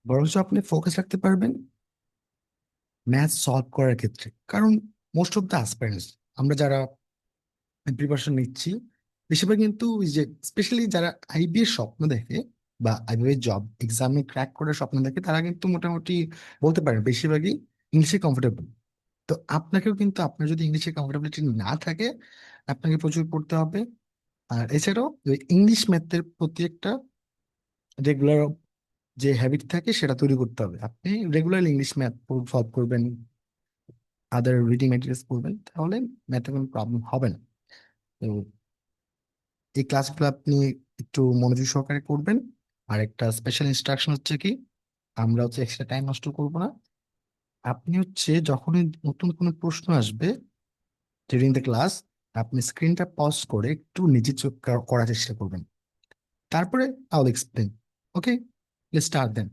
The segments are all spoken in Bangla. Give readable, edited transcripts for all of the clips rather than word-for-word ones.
বরঞ্চ আপনি ফোকাস রাখতে পারবেন ম্যাথ সলভ করার ক্ষেত্রে। কারণ মোস্ট অফ দ্য অ্যাসপিরেন্টস, আমরা যারা প্রিপারেশন নিচ্ছি, বেশিরভাগ কিন্তু ওই যে স্পেশালি যারা আইবি এর স্বপ্ন দেখে বা আইবি এর জব এক্সামে ক্র্যাক করার স্বপ্ন দেখে, তারা কিন্তু মোটামুটি বলতে পারেন বেশিরভাগই ইংলিশে কমফোর্টেবল। তো আপনাকেও কিন্তু, আপনার যদি ইংলিশে কমফোর্টেবিলিটি না থাকে, আপনাকে প্রচুর পড়তে হবে। আর এছাড়াও ইংলিশ ম্যাথের প্রতি একটা রেগুলার যে হ্যাবিট থাকে সেটা তৈরি করতে হবে। আপনি রেগুলার ইংলিশ ম্যাথ সলভ করবেন, আদার রিডিং ম্যাটেরিয়ালস পড়বেন, তাহলে ম্যাথে কোনো প্রবলেম হবে না। তো এই ক্লাসগুলো আপনি একটু মনোযোগ সহকারে করবেন। আর একটা স্পেশাল ইনস্ট্রাকশন হচ্ছে কি, আমরা হচ্ছে এক্সট্রা টাইম নষ্ট করবো না। আপনি হচ্ছে যখনই নতুন কোনো প্রশ্ন আসবে ডিউরিং দ্য ক্লাস, আপনি স্ক্রিনটা পজ করে একটু নিজে চোখ করার চেষ্টা করবেন। তারপরে I will explain. Okay, let's start then.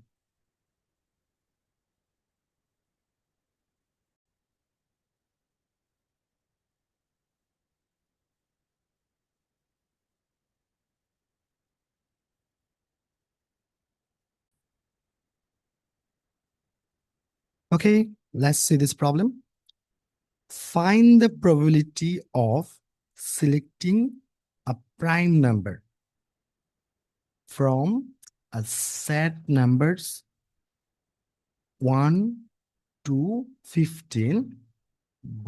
Okay, let's see this problem. Find the probability of selecting a prime number from a set numbers 1 to 15,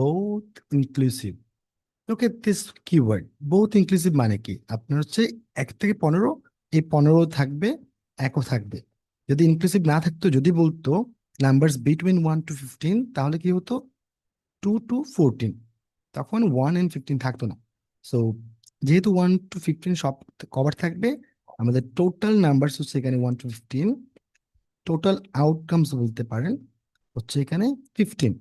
both inclusive. Look at this keyword, both inclusive মানে কি? আপনার হচ্ছে 1 থেকে 15, এই 15 থাকবে, 1ও থাকবে। যদি ইনক্লুসিভ না থাকতো, যদি বলতো নাম্বারস বিটুইন 1 to 15, তাহলে কি হতো? 2 to 14, তখন 1 and 15 থাকতো না। সো যেহেতু 1 to 15 সব কভার থাকবে, আমাদের টোটাল নাম্বার হচ্ছে এখানে 1 to 15, টোটাল আউটকামস বলতে পারেন হচ্ছে এখানে 15।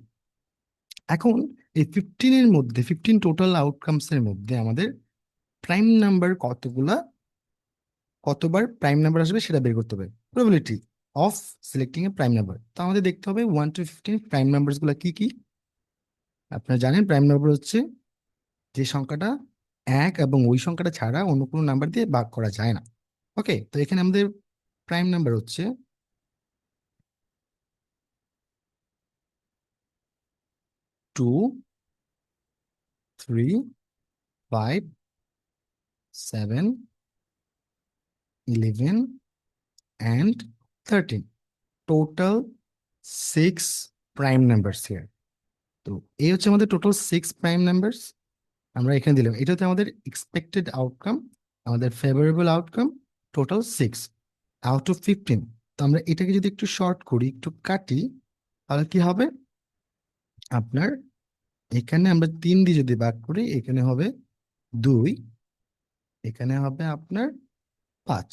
এখন এই 15-এর মধ্যে, 15 টোটাল আউটকামস এর মধ্যে আমাদের প্রাইম নাম্বার কতগুলা, কতবার প্রাইম নাম্বার আসবে সেটা বের করতে হবে। Probability of selecting A prime number, তো আমাদের দেখতে হবে 1 to 15 প্রাইম নাম্বার গুলা কি কি। আপনারা জানেন প্রাইম নাম্বার হচ্ছে যে সংখ্যাটা এক এবং ওই সংখ্যাটা ছাড়া অন্য কোনো নাম্বার দিয়ে ভাগ করা যায় না। ওকে, তো এখানে আমাদের প্রাইম নাম্বার হচ্ছে 2, 3, 5, 7, 11 and 13, total 6 prime numbers here. তো এই হচ্ছে আমাদের টোটাল 6 প্রাইম নাম্বারস। আমরা এখানে দিলাম, এটা হচ্ছে আমাদের এক্সপেক্টেড আউটকাম, আমাদের favourable outcome, total 6 out of 15। তো আমরা এটাকে যদি একটু শর্ট করি, একটু কাটি, তাহলে কি হবে? আপনার এখানে আমরা 3 দিয়ে যদি ভাগ করি, এখানে হবে 2, এখানে হবে আপনার 5।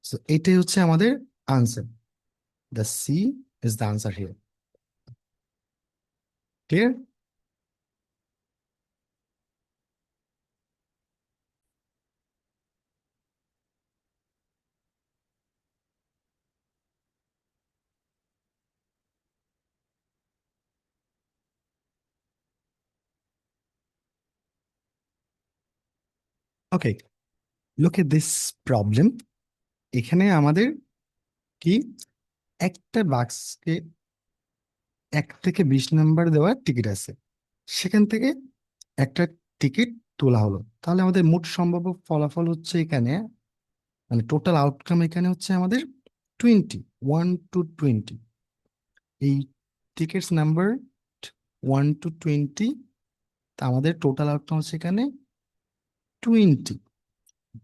সো এটাই হচ্ছে আমাদের answer. The sea is the answer here. Clear? Okay, look at this problem. এখানে আমাদের কি, একটা বাক্সকে 1 থেকে 20 নাম্বার দেওয়ার টিকিট আছে, সেখান থেকে একটা টিকিট তোলা হলো। তাহলে আমাদের মোট সম্ভাব্য ফলাফল হচ্ছে এখানে, মানে টোটাল আউটকাম এখানে হচ্ছে আমাদের 20, 1 to 20। এই টিকিটস নাম্বার 1 to 20, তা আমাদের টোটাল আউটকাম হচ্ছে এখানে 20।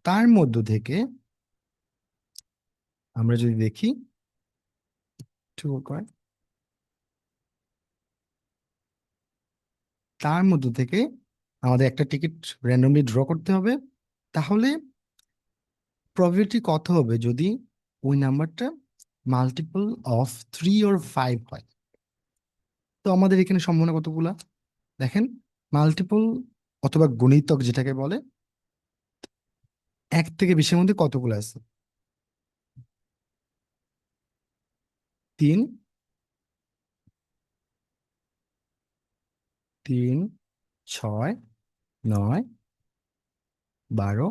তার মধ্য থেকে আমরা যদি দেখি, একটু কয়, তার মধ্য থেকে আমাদের একটা টিকিট র্যান্ডমলি ড্র করতে হবে। তাহলে প্রবাবিলিটি কত হবে যদি ওই নাম্বারটা মাল্টিপল অফ 3 or 5 হয়? তো আমাদের এখানে সম্ভাবনা কতগুলা দেখেন, মাল্টিপল অথবা গুণিতক যেটাকে বলে, 1 থেকে 20-এর মধ্যে কতগুলো আছে? 3, 3, 6, 9, 12,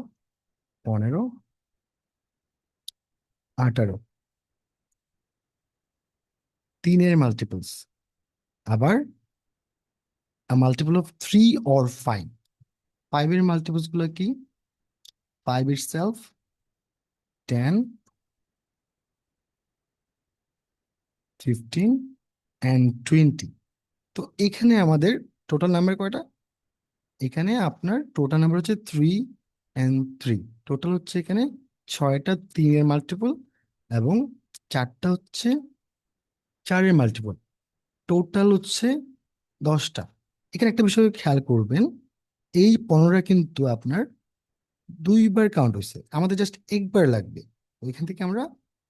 15, 18। 3-এর মাল্টিপলস, আবার মাল্টিপল অফ 3 or 5। 5-এর মাল্টিপলস গুলো কি? 5 itself, 10, 15 and 20। তো এখানে আমাদের টোটাল নাম্বার কয়টা? এখানে আপনার টোটাল নাম্বার হচ্ছে 3 and 3। টোটাল হচ্ছে এখানে 6টা 3-এর মাল্টিপল এবং 4টা হচ্ছে 4-এর মাল্টিপল। টোটাল হচ্ছে 10টা। এখানে একটা বিষয় খেয়াল করবেন, এই 15টা কিন্তু আপনার 2বার কাউন্ট হয়েছে, আমাদের জাস্ট একবার লাগবে। ওইখান থেকে আমরা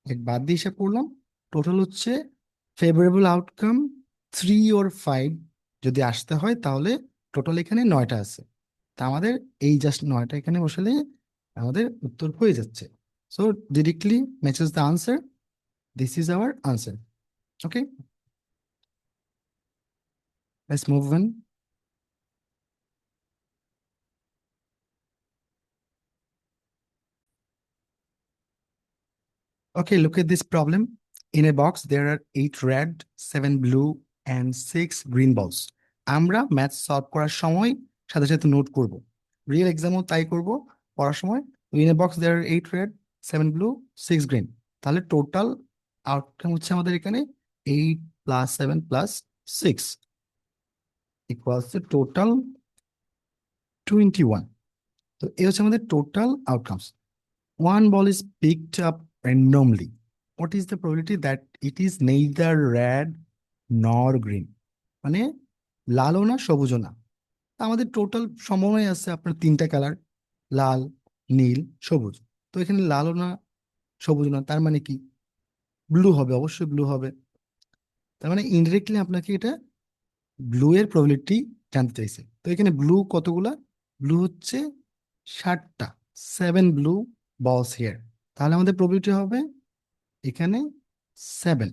এক বাদ দিয়ে হিসাব করলাম। টোটাল হচ্ছে ফেভারেবল আউটকাম 3 or 5 যদি আসতে হয়, তাহলে টোটাল এখানে 9টা আছে। তা আমাদের এই জাস্ট 9টা এখানে বসালে আমাদের উত্তর হয়ে যাচ্ছে। So directly matches the answer. This is our answer. Okay, let's move on. Okay, look at this problem. In a box, there are 8 red, 7 blue, and 6 green balls. আমরা ম্যাথ সলভ করার সময় সাথে সাথে নোট করব, রিয়েল এক্সামও তাই করব পড়ার সময়। In a box there are 8 red, 7 blue, 6 green. তাহলে টোটাল আউটকাম হচ্ছে আমাদের এখানে 8 + 7 + 6 ইকুয়ালস টু টোটাল 21। তো এই হচ্ছে আমাদের total outcomes. One ball is picked up randomly. What is the probability that it is neither red nor green? মানে লালও না সবুজও না। আমাদের টোটাল সম্ভাবনাই আছে আপনার 3টা কালার, লাল, নীল, সবুজ। তো এখানে লালও না সবুজ না, তার মানে কি? ব্লু হবে, অবশ্যই ব্লু হবে। তার মানে ইনডিরেক্টলি আপনাকে এটা ব্লু এর প্রবাবিলিটি জানতে চাইছে। তো এখানে ব্লু কতগুলা? ব্লু হচ্ছে 7টা, 7 ব্লু বলস হিয়ার। তাহলে আমাদের প্রবাবিলিটি হবে এখানে 7।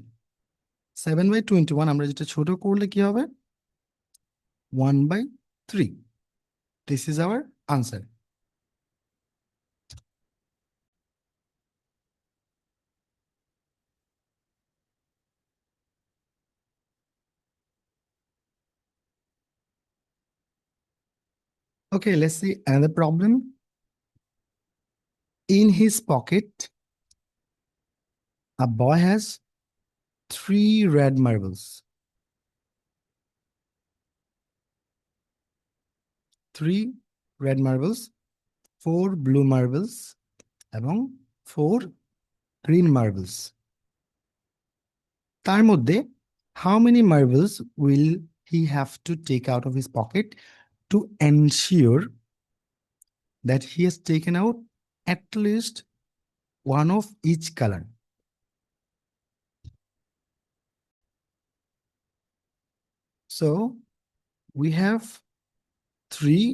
7/21, আমরা যেটা ছোট করলে কি হবে? 1/3। This is our answer. Okay, let's see another problem. In his pocket, a boy has 3 red marbles, 3 red marbles, 4 blue marbles, এবং 4 green marbles. তার মধ্যে how many marbles will he have to take out of his pocket to ensure that he has taken out at least one of each color? So we have 3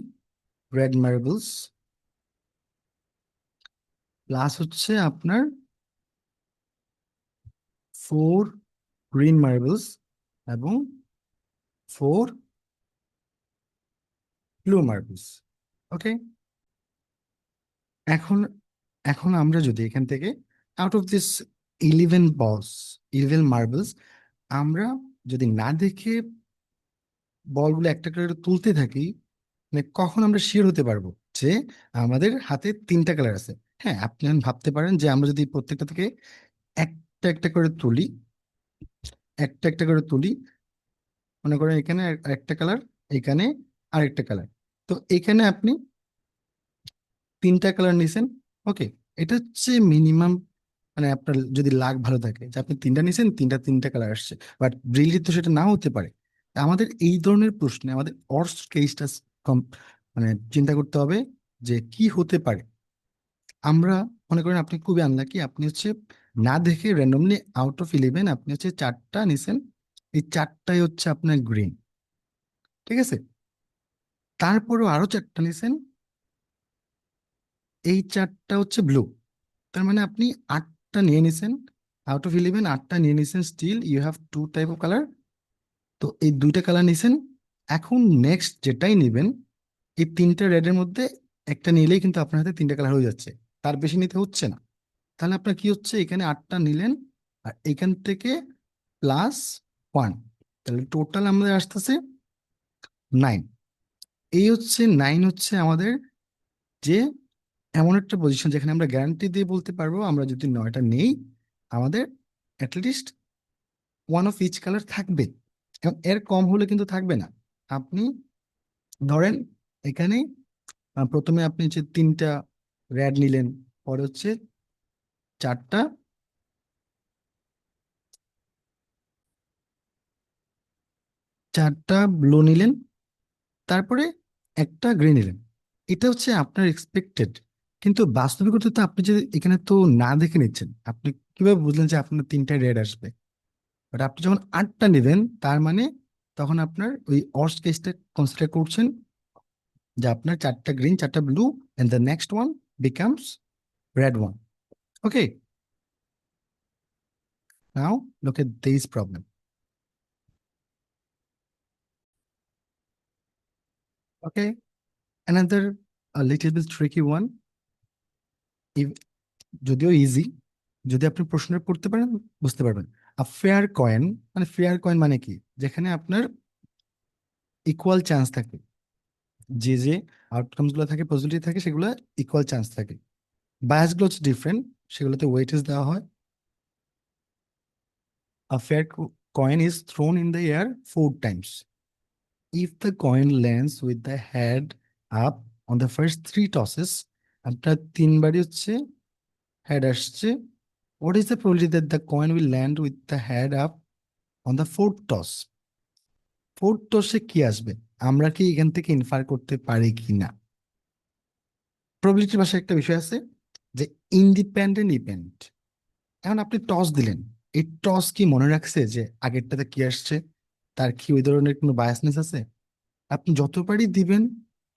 red marbles plus হচ্ছে আপনার 4 গ্রিন মার্বেলস এবং 4 ব্লু মার্বেলস। ওকে, এখন এখন আমরা যদি এখান থেকে আউট অফ দিস 11 বলস, 11 মার্বেলস, আমরা যদি না দেখে বলগুলো একটা করে তুলতে থাকি, মানে কখন আমরা শিওর হতে পারবো যে আমাদের হাতে 3টা কালার আছে? হ্যাঁ, আপনি এখন ভাবতে পারেন যে আমরা যদি প্রত্যেকটা থেকে একটা একটা করে তুলি, একটা একটা করে তুলি, মনে করেন এখানে একটা কালার, এখানে আরেকটা কালার, তো এখানে আপনি 3টা কালার নিছেন। ওকে, এটা হচ্ছে মিনিমাম, মানে আপনার যদি লাক ভালো থাকে যে আপনি 3টা নিছেন, 3টা কালার আসছে। বাট রিয়েলি তো সেটা নাও হতে পারে। আমাদের এই ধরনের প্রশ্নে আমাদের অর্স কেসটা মানে চিন্তা করতে হবে যে কি হতে পারে। আমরা মনে করেন আপনি খুবই আনলাকি, আপনি হচ্ছে না দেখে র্যান্ডমলি আউট অফ 11 আপনি হচ্ছে 4টা নিছেন, এই 4টাই হচ্ছে আপনার গ্রিন, ঠিক আছে? তারপরেও আরো 4টা নিছেন, এই 4টা হচ্ছে ব্লু। তার মানে আপনি 8টা নিয়ে নিছেন, আউট অফ 11 8টা নিয়ে নিছেন, still you have 2 type of colour. তো এই 2টা কালার নিছেন। এখন নেক্সট যেটাই নিবেন, এই 3টা রেডের মধ্যে একটা নিলেই কিন্তু আপনার হাতে 3টা কালার হয়ে যাচ্ছে, তার বেশি নিতে হচ্ছে না। তাহলে আপনার কি হচ্ছে, এখানে 8টা নিলেন আর এখান থেকে প্লাস 1, তাহলে টোটাল আমাদের আসতেছে 9। এই হচ্ছে 9 হচ্ছে আমাদের যে এমন একটা পজিশন যেখানে আমরা গ্যারান্টি দিয়ে বলতে পারবো আমরা যদি 9টা নেই আমাদের at least one of each colour থাকবে, এবং এর কম হলে কিন্তু থাকবে না। আপনি ধরেন এখানে প্রথমে আপনি যে 3টা রেড নিলেন, পরে হচ্ছে 4টা, 4টা ব্লু নিলেন, তারপরে একটা গ্রে নিলেন। এটা হচ্ছে আপনার এক্সপেক্টেড, কিন্তু বাস্তবিকতা আপনি যে এখানে তো না দেখে নিচ্ছেন, আপনি কিভাবে বুঝলেন যে আপনার 3টা রেড আসবে? বাট আপনি যখন 8টা নেবেন তার মানে তখন আপনার ওই অর্স কেসটা কনসিডার করছেন যে আপনার 4টা গ্রিন 4টা blue and the next one becomes red one. Okay, now look at this problem. Okay, another a little bit tricky one. If যদিও ইজি, যদি আপনি প্রশ্নটা পড়তে পারেন বুঝতে পারবেন। আ ফেয়ার কয়েন, মানে ফেয়ার কয়েন মানে কি? যেখানে আপনার ইকুয়াল চান্স থাকে, যে যে আউটকামস গুলো থাকে পজিটিভ থাকে সেগুলো ইকুয়াল চান্স থাকে। বায়াস গুলো হচ্ছে ডিফারেন্ট, সেগুলোতে ওয়েটেজ দেওয়া হয়। A fair coin is thrown in the air 4 times. If the coin lands with the head up on the first 3 tosses, আপনার 3বারই হচ্ছে হেড আসছে, what is the probability that the coin will land with the head up on the fourth toss? Fourth টসে কি আসবে আমরা কি এখান থেকে ইনফার করতে পারি কি না? প্রবাবিলিটির ভাষায় একটা বিষয় আছে যে ইন্ডিপেন্ডেন্ট ইভেন্ট। এখন আপনি টস দিলেন, এই টস কি মনে রাখছে যে আগেরটাতে কি আসছে? তার কি ওই ধরনের কোনো বায়াসনেস আছে? আপনি যতবারই দিবেন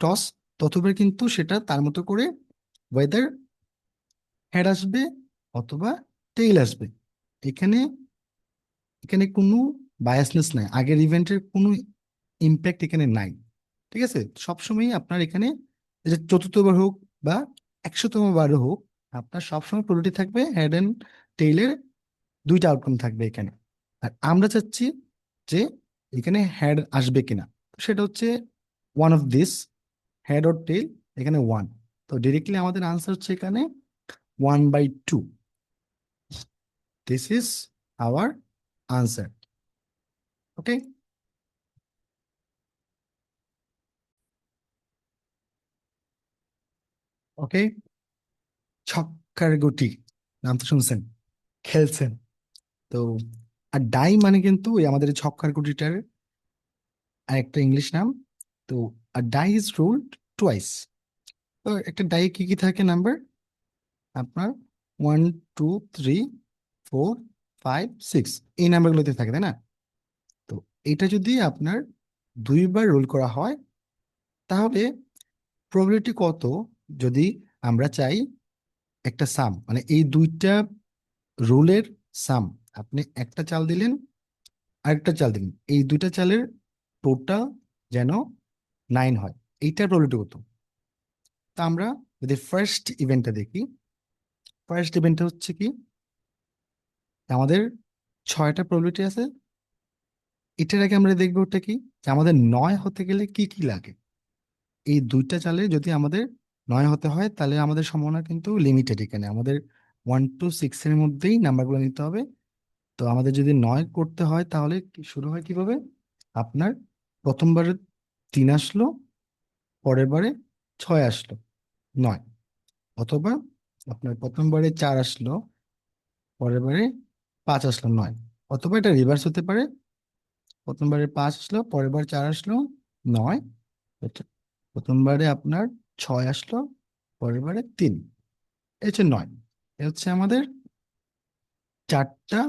টস ততবার কিন্তু সেটা তার মতো করে ওয়েদার হেড আসবে অথবা টেইল আসবে। এখানে এখানে কোনো বায়াসনেস নাই, আগের ইভেন্টের কোনো ইম্প্যাক্ট এখানে নাই। ঠিক আছে, সবসময় আপনার এখানে যে চতুর্থবার হোক বা 100তম বারও হোক আপনার সবসময় প্রোবাবিলিটি থাকবে হেড অ্যান্ড টেইলের 2টা আউটকাম থাকবে এখানে। আর আমরা চাচ্ছি যে এখানে হেড আসবে কিনা, তো সেটা হচ্ছে one of this, head or tail, এখানে 1। তো ডিরেক্টলি আমাদের আনসার হচ্ছে এখানে 1/2। This is our answer. Okay, okay. ছক্কার গুটি নাম তো শুনছেন, খেলছেন তো। আর ডাই মানে কিন্তু ওই আমাদের এই ছক্কার গুটিটার আরেকটা ইংলিশ নাম। তো আর ডাই ইজ রুলড টুয়াইস। তো একটা ডাই কি কি থাকে নাম্বার? আপনার 1 2 3 4 5 6 এই নাম্বারগুলোতে থাকে, তাই না? তো এটা যদি আপনার 2বার রোল করা হয় তাহলে প্রবাবিলিটি কত, যদি আমরা চাই একটা সাম, মানে এই 2টা রোলের সাম, আপনি একটা চাল দিলেন আরেকটা চাল দিলেন, এই 2টা চালের টোটাল যেন 9 হয়, এইটার প্রবাবিলিটি কত? তা আমরা যদি ফার্স্ট ইভেন্টটা দেখি, ফার্স্ট ইভেন্টটা হচ্ছে কি, আমাদের 6টা প্রবাবিলিটি আছে। এটার আগে আমরা দেখবো ওটা কি, যে আমাদের 9 হতে গেলে কি কি লাগে। এই 2টা চালে যদি আমাদের 9 হতে হয় তাহলে আমাদের সম্ভাবনা কিন্তু লিমিটেড, এখানে আমাদের 1 to 6 এর মধ্যেই নাম্বারগুলো নিতে হবে। তো আমাদের যদি 9 করতে হয় তাহলে শুরু হয় কিভাবে? আপনার প্রথমবারে 3 আসলো, পরের বারে 6 আসলো, 9। অথবা আপনার প্রথমবারে 4 আসলো, পরের বারে 5 আসলো, 9। অথবা এটা রিভার্স হতে পারে, প্রথমবারে 5 আসলো, পরের বার 4 আসলো, 9। এটা প্রথমবারে আপনার 6 আসলো, পরের বারে 3, এই হচ্ছে 9। এ হচ্ছে আমাদের 4টা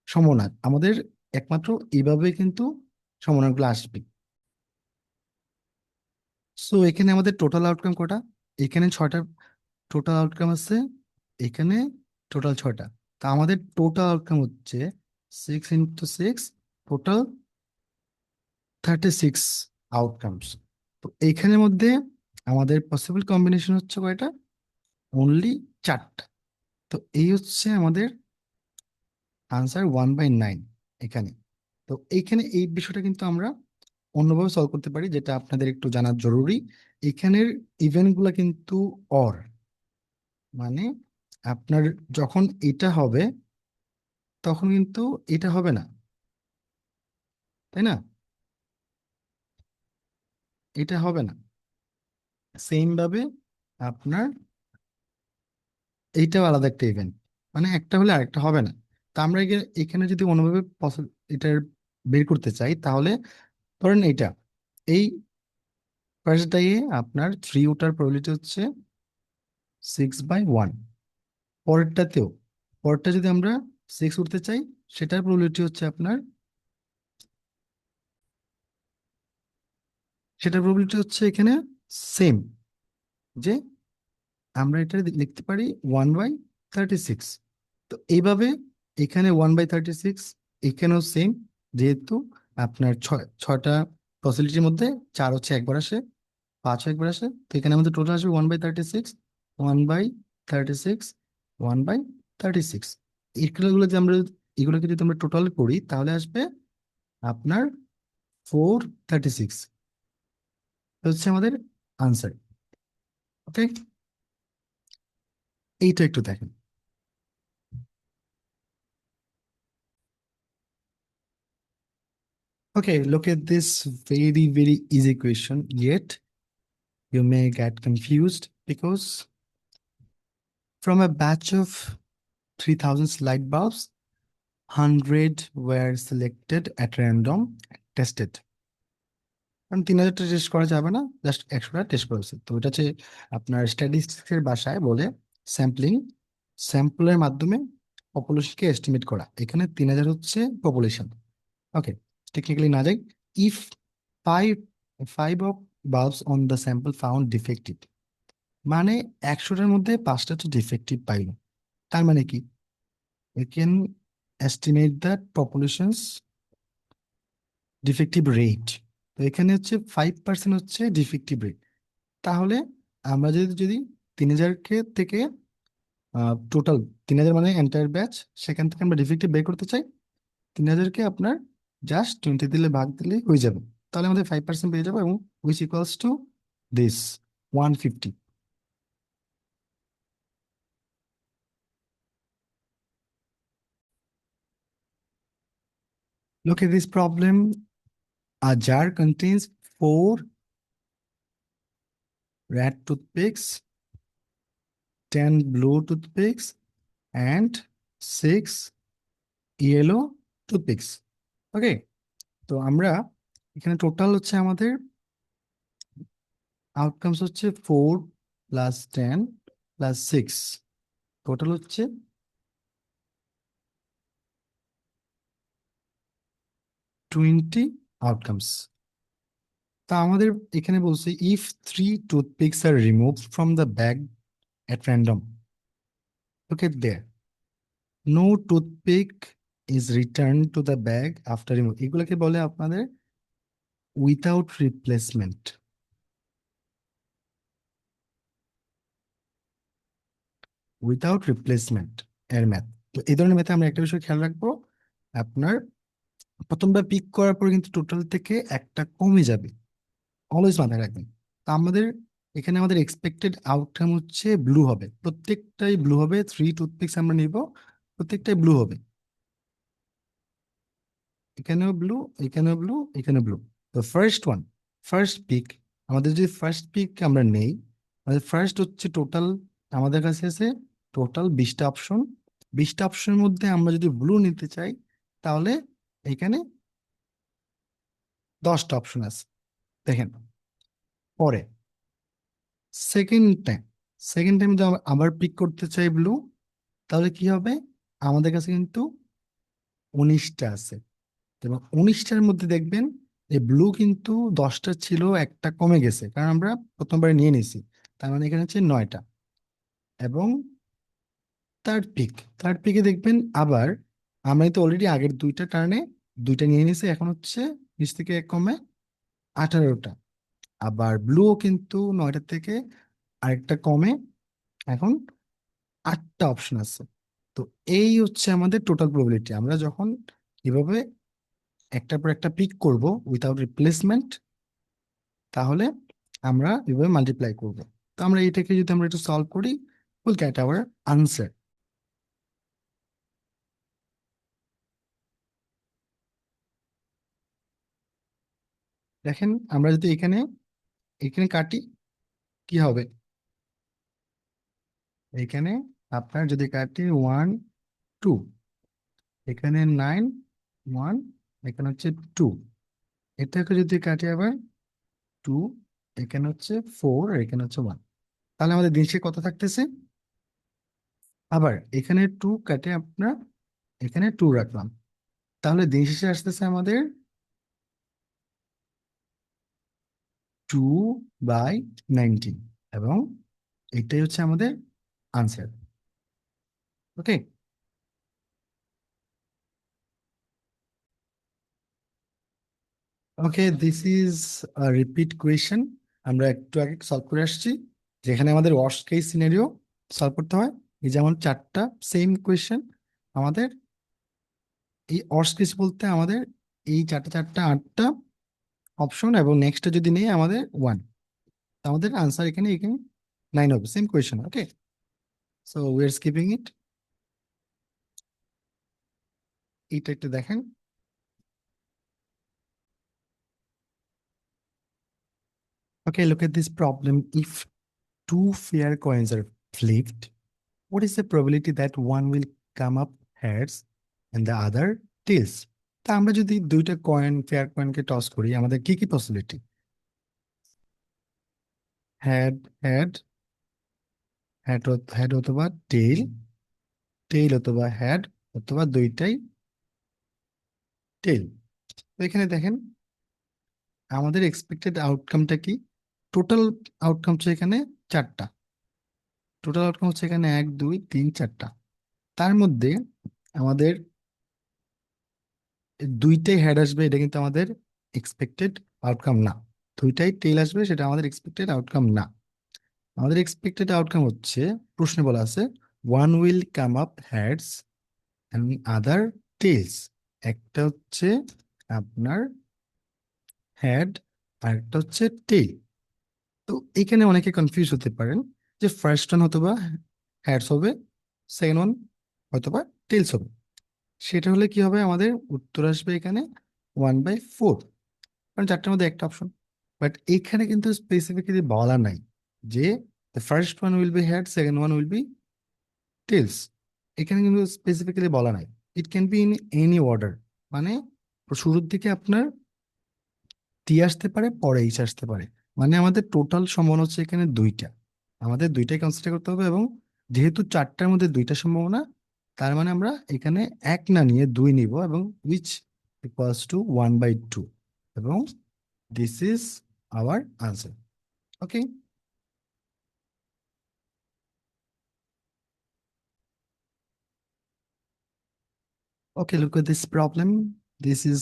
সমনার। আমাদের একমাত্র এইভাবে কিন্তু সমনারগুলো আসবে। সো এখানে আমাদের টোটাল আউটকাম কটা? এখানে 6টা টোটাল আউটকাম আছে, এখানে টোটাল 6টা। তা আমাদের টোটাল আউটকাম হচ্ছে 6 × 6, টোটাল 36 আউটকামস। তো এইখানের মধ্যে আমাদের পসিবল কম্বিনেশন হচ্ছে কয়টা? অনলি 4টা। তো এই হচ্ছে আমাদের আনসার 1/9 এখানে। তো এইখানে এই বিষয়টা কিন্তু আমরা অন্যভাবে সলভ করতে পারি, যেটা আপনাদের একটু জানা জরুরি। এখানের ইভেন্ট গুলা কিন্তু অর, মানে আপনার যখন এটা হবে তখন কিন্তু এটা হবে না, তাই না? এটা হবে না। সেম ভাবে আপনার এইটাও আলাদা একটা ইভেন্ট, মানে একটা হলে আরেকটা হবে না। তা আমরা এখানে যদি অন্যভাবে এটার বের করতে চাই, তাহলে ধরেন এইটা, এই ফার্স্ট ডাইয়ে আপনার 3 ওঠার প্রবাবিলিটি হচ্ছে 6/1। পরেরটাতেও, পরেরটা যদি আমরা 6 উঠতে চাই, সেটার প্রবাবিলিটি হচ্ছে আপনার, সেটার প্রবাবিলিটি হচ্ছে এখানে সেম, যে আমরা এটা লিখতে পারি 1/36। তো এইভাবে এখানে 1/36, এখানেও সেম, যেহেতু আপনার ছয়টা পসিবিলিটির মধ্যে 4 হচ্ছে একবার আসে, 5 একবার আসে, তো এখানে আমাদের টোটাল আসবে 1/36, 1/36, 1/36। এগুলো যদি আমরা, এগুলোকে যদি আমরা টোটাল করি, তাহলে আসবে আপনার 436 হচ্ছে আমাদের আনসার। ওকে, এইটা একটু দেখেন। Okay, look at this very, very easy question. Yet you may get confused because from a batch of 3,000 light bulbs, 100 were selected at random and tested. কারণ 3,000টা টেস্ট করা যাবে না, জাস্ট 100টা টেস্ট করা উচিত। তো এটা হচ্ছে আপনার স্ট্যাটিস্টিক্সের ভাষায় বলে স্যাম্পলিং, স্যাম্পলের মাধ্যমে পপুলেশনকে এস্টিমেট করা। এখানে 3,000 হচ্ছে পপুলেশন। ওকে, টেকনিক্যালি না যাই। If five five of bulbs on the sample found defective, মানে 100টার মধ্যে 5টা হচ্ছে ডিফেক্টিভ পাইল, তার মানে কি? We can estimate the populations defective rate. তো এখানে হচ্ছে 5% হচ্ছে ডিফেক্টিভ রেট। তাহলে আমরা যদি 3,000 থেকে টোটাল 3,000 মানে এন্টায়ার ব্যাচ, সেখান থেকে আমরা ডিফেক্টিভ বের করতে চাই, 3,000কে আপনার জাস্ট 20 দিলে ভাগ দিলে হয়ে যাবে। তাহলে আমাদের 5% পেয়ে যাবো, এবং which equals to this 150। Look at this problem. A jar contains 4 red toothpicks, 10 blue toothpicks, and 6 yellow toothpicks. ওকে, তো আমরা এখানে টোটাল হচ্ছে আমাদের আউটকামস হচ্ছে 4 + 10 + 6, টোটাল হচ্ছে 20 আউটকামস। তা আমাদের এখানে বলছে if 3 toothpicks are remove from the bag at random, okay there no toothpick is return to the bag after remove, এগুলোকে বলে আপনাদের উইথাউট রিপ্লেসমেন্ট। উইথাউট রিপ্লেসমেন্ট এর ম্যাথ। তো এই ধরনের ম্যাথে আমরা একটা বিষয় খেয়াল রাখবো, আপনার প্রথমবার পিক করার পর কিন্তু টোটাল থেকে একটা কমে যাবে, অলওয়েজ মাথায় রাখবেন। তো আমাদের এখানে আমাদের এক্সপেক্টেড আউটকাম হচ্ছে ব্লু হবে, প্রত্যেকটাই ব্লু হবে। 3 টুথপিক্স আমরা নিব, প্রত্যেকটাই ব্লু হবে, এখানেও ব্লু, এখানেও ব্লু, এখানে ব্লু। তো ফার্স্ট পিক, আমাদের যদি ফার্স্ট পিক আমরা নেই, আমাদের ফার্স্ট হচ্ছে টোটাল, আমাদের কাছে আছে টোটাল 20টা অপশন। 20টা অপশনের মধ্যে আমরা যদি ব্লু নিতে চাই, তাহলে এখানে 10টা অপশন আছে। দেখেন, পরে সেকেন্ড টাইম সেকেন্ড টাইম যদি আমরা আবার পিক করতে চাই ব্লু, তাহলে কি হবে? আমাদের কাছে কিন্তু 19টা আছে, এবং 19টার মধ্যে দেখবেন যে ব্লু কিন্তু 10টা ছিল, একটা কমে গেছে, কারণ আমরা প্রথমবারে নিয়ে নিছি। তার মানে এখানে হচ্ছে 9টা। এবং থার্ড পিকে দেখবেন আবার, আমরা তো অলরেডি আগের দুইটা টার্নে দুইটা নিয়ে নিছি, এখন হচ্ছে নিচ থেকে এক কমে 18টা। আবার ব্লুও কিন্তু 9টার থেকে আরেকটা কমে, এখন 8টা অপশন আছে। তো এই হচ্ছে আমাদের টোটাল প্রবাবিলিটি। আমরা যখন এভাবে একটার পর একটা পিক করব উইথাউট রিপ্লেসমেন্ট, তাহলে আমরা এভাবে মাল্টিপ্লাই করব। তো আমরা এটাকে যদি আমরা একটু সলভ করি, উইল গেট আওয়ার আনসার। দেখেন আমরা যদি এখানে এখানে কাটি, কি হবে? এখানে আপনার যদি কাটি 1 2, এখানে 9 1, এখানে হচ্ছে 2, এটাকে যদি কাটি আবার 2, এখানে হচ্ছে 4, আর এখানে হচ্ছে 1, তাহলে আমাদের দিন শেষে কত থাকতেছে? আবার এখানে 2 কাটে আপনার এখানে 2 রাখলাম, তাহলে দিন শেষে আসতেছে আমাদের 2/19, এবং এটাই হচ্ছে আমাদের answer. Okay, okay, this is repeat question. আমরা একটু আগে সলভ করে আসছি, যেখানে আমাদের ওয়ার্স্ট কেস সিনারিও সলভ করতে হয়। এই যেমন চারটা সেম কোয়েশ্চেন আমাদের, এই ওয়ার্স্ট কেস বলতে আমাদের এই চারটা চারটা 8টা অপশন, এবং নেক্সটটা যদি নেই আমাদের 1, আমাদের আনসার এখানে এখানে 9 হবে। Same question. Okay, so we are skipping it. এটা একটু দেখেন। Okay, look at this problem. If two fair coins are flipped, what is the probability that one will come up heads and the other tails? তা আমরা যদি দুইটা কয়েন ফেয়ার কয়েনকে টস করি, আমাদের কি কি possibility? Head, head, head, head অথবা টেইল, টেইল অথবা হেড, অথবা দুইটাই টেইল। তো এখানে দেখেন আমাদের এক্সপেক্টেড আউটকামটা কি? টোটাল আউটকাম হচ্ছে এখানে চারটা, টোটাল আউটকাম হচ্ছে এখানে 1 2 3 4টা। তার মধ্যে আমাদের দুইটাই হেড আসবে, এটা কিন্তু আমাদের এক্সপেক্টেড আউটকাম না। দুইটাই টেল আসবে, সেটা আমাদের এক্সপেক্টেড আউটকাম না। আমাদের এক্সপেক্টেড আউটকাম হচ্ছে, প্রশ্নে বলা আছে one will come up heads and other tails. একটা হচ্ছে আপনার হেড, আর একটা হচ্ছে টেল। তো এখানে অনেকে কনফিউজ হতে পারেন যে ফার্স্ট ওয়ান হয়তো বা হেডস হবে, সেকেন্ড ওয়ান হয়তো বা টেলস হবে। সেটা হলে কি হবে? আমাদের উত্তর আসবে এখানে 1/4, কারণ চারটার মধ্যে একটা অপশন। বাট এখানে কিন্তু স্পেসিফিক্যালি বলা নাই যে the first one will be head, second one will be tails. এখানে কিন্তু স্পেসিফিক্যালি বলা নাই। It can be in any order, মানে শুরুর দিকে আপনার টি আসতে পারে, পরে এইচ আসতে পারে। মানে আমাদের টোটাল সম্ভাবনা হচ্ছে এখানে দুইটা, আমাদের দুইটাই কনসিডার করতে হবে। এবং যেহেতু চারটার মধ্যে দুইটা সম্ভাবনা, তার মানে আমরা এখানে এক না নিয়ে দুই নিব, এবং উইচ ইকুয়ালস টু 1/2, এবং this is our answer. Okay, okay, look at this problem. This is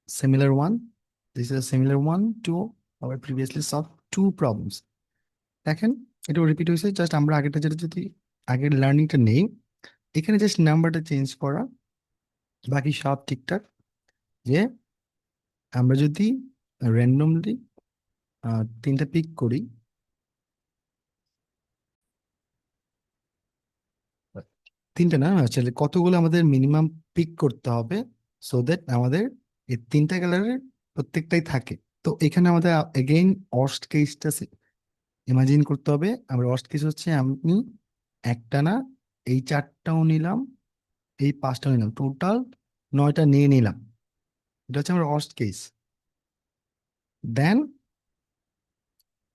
similar one. This is a similar one to our previously solved two problems. দেখেন এটা রিপিট হয়েছে, জাস্ট আমরা আগেরটা যেটা যদি আগের লার্নিংটা নেই, এখানে জাস্ট নাম্বারটা চেঞ্জ করা, বাকি সব ঠিকঠাক। যে আমরা যদি র্যান্ডমলি তিনটা পিক করি, তিনটা না আসলে কতগুলো আমাদের মিনিমাম পিক করতে হবে, সো দ্যাট আমাদের এই তিনটা কালারের প্রত্যেকটাই থাকে। তো এখানে আমাদের এগেইন ওয়ার্স্ট কেসটা ইমাজিন করতে হবে। আমরা ওয়ার্স্ট কেস হচ্ছে আমি একটা না, এই চারটাও নিলাম, এই পাঁচটাও নিলাম, টোটাল 9টা নিয়ে নিলাম। এটা হচ্ছে আমার ওয়ার্স্ট কেস। দেন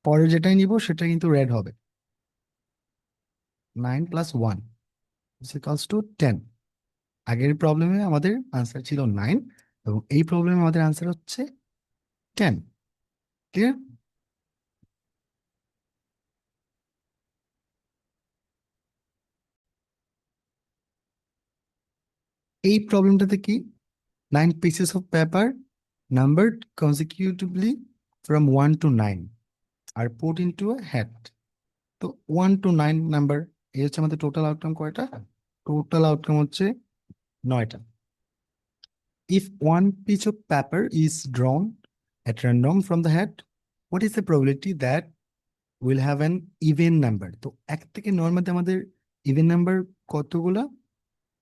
পরে যেটাই নিব সেটা কিন্তু রেড হবে। 9 + 1 ইকুয়ালস টু 10। আগের প্রবলেমে আমাদের আনসার ছিল 9, এবং এই প্রবলেমে আমাদের আনসার হচ্ছে 10। ক্লিয়ার? এই প্রবলেমটাতে কি, 9 pieces of paper numbered consecutively from 1 to 9 are put into a hat. তো 1 to 9 নাম্বার, এই হচ্ছে আমাদের টোটাল আউটকাম কয়টা? টোটাল আউটকাম হচ্ছে 9টা। If one piece of paper is drawn at random from the hat, what is the probability that we'll have an even number? তো 1 থেকে 9 মধ্যে আমাদের ইভেন নাম্বার কতগুলা?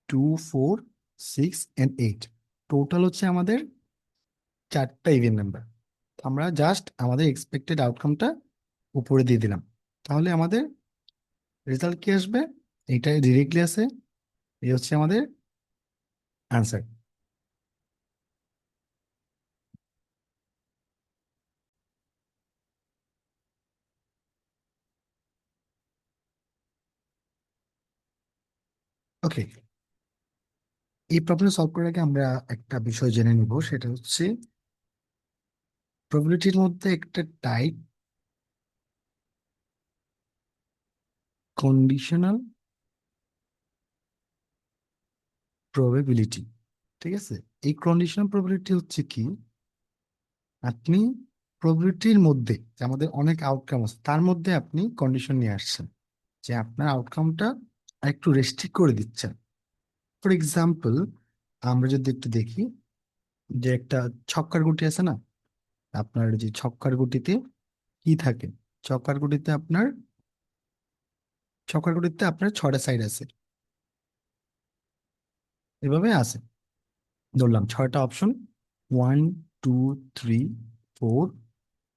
2, 4, 6 and 8। টোটাল হচ্ছে আমাদের 4টা ইভেন নাম্বার। আমরা জাস্ট আমাদের এক্সপেক্টেড আউটকামটা উপরে দিয়ে দিলাম, তাহলে আমাদের রেজাল্ট কি আসবে? এইটাই ডিরেক্টলি আছে, এই হচ্ছে আমাদের আনসার। ওকে, এই প্রবলেম সলভ করার আগে আমরা একটা বিষয় জেনে নিব, সেটা হচ্ছে প্রবাবিলিটির মধ্যে একটা টাইপ কন্ডিশনাল প্রবাবিলিটি। ঠিক আছে, এই কন্ডিশনাল প্রবাবিলিটি হচ্ছে কি, আপনি প্রবাবিলিটির মধ্যে যে আমাদের অনেক আউটকাম আছে তার মধ্যে আপনি কন্ডিশন নিয়ে আসছেন যে আপনার আউটকামটা একটু রেস্ট্রিক্ট করে দিচ্ছেন। ফর এক্সাম্পল, আমরা যদি একটু দেখি যে একটা ছক্কার গুটি আছে না, আপনার যে ছক্কার গুটিতে কি থাকে? ছক্কার গুটিতে আপনার ছক্কার গুটিতে আপনার 6টা সাইড আছে, এভাবে আছে, ধরলাম 6টা অপশন, 1, 2, 3, 4,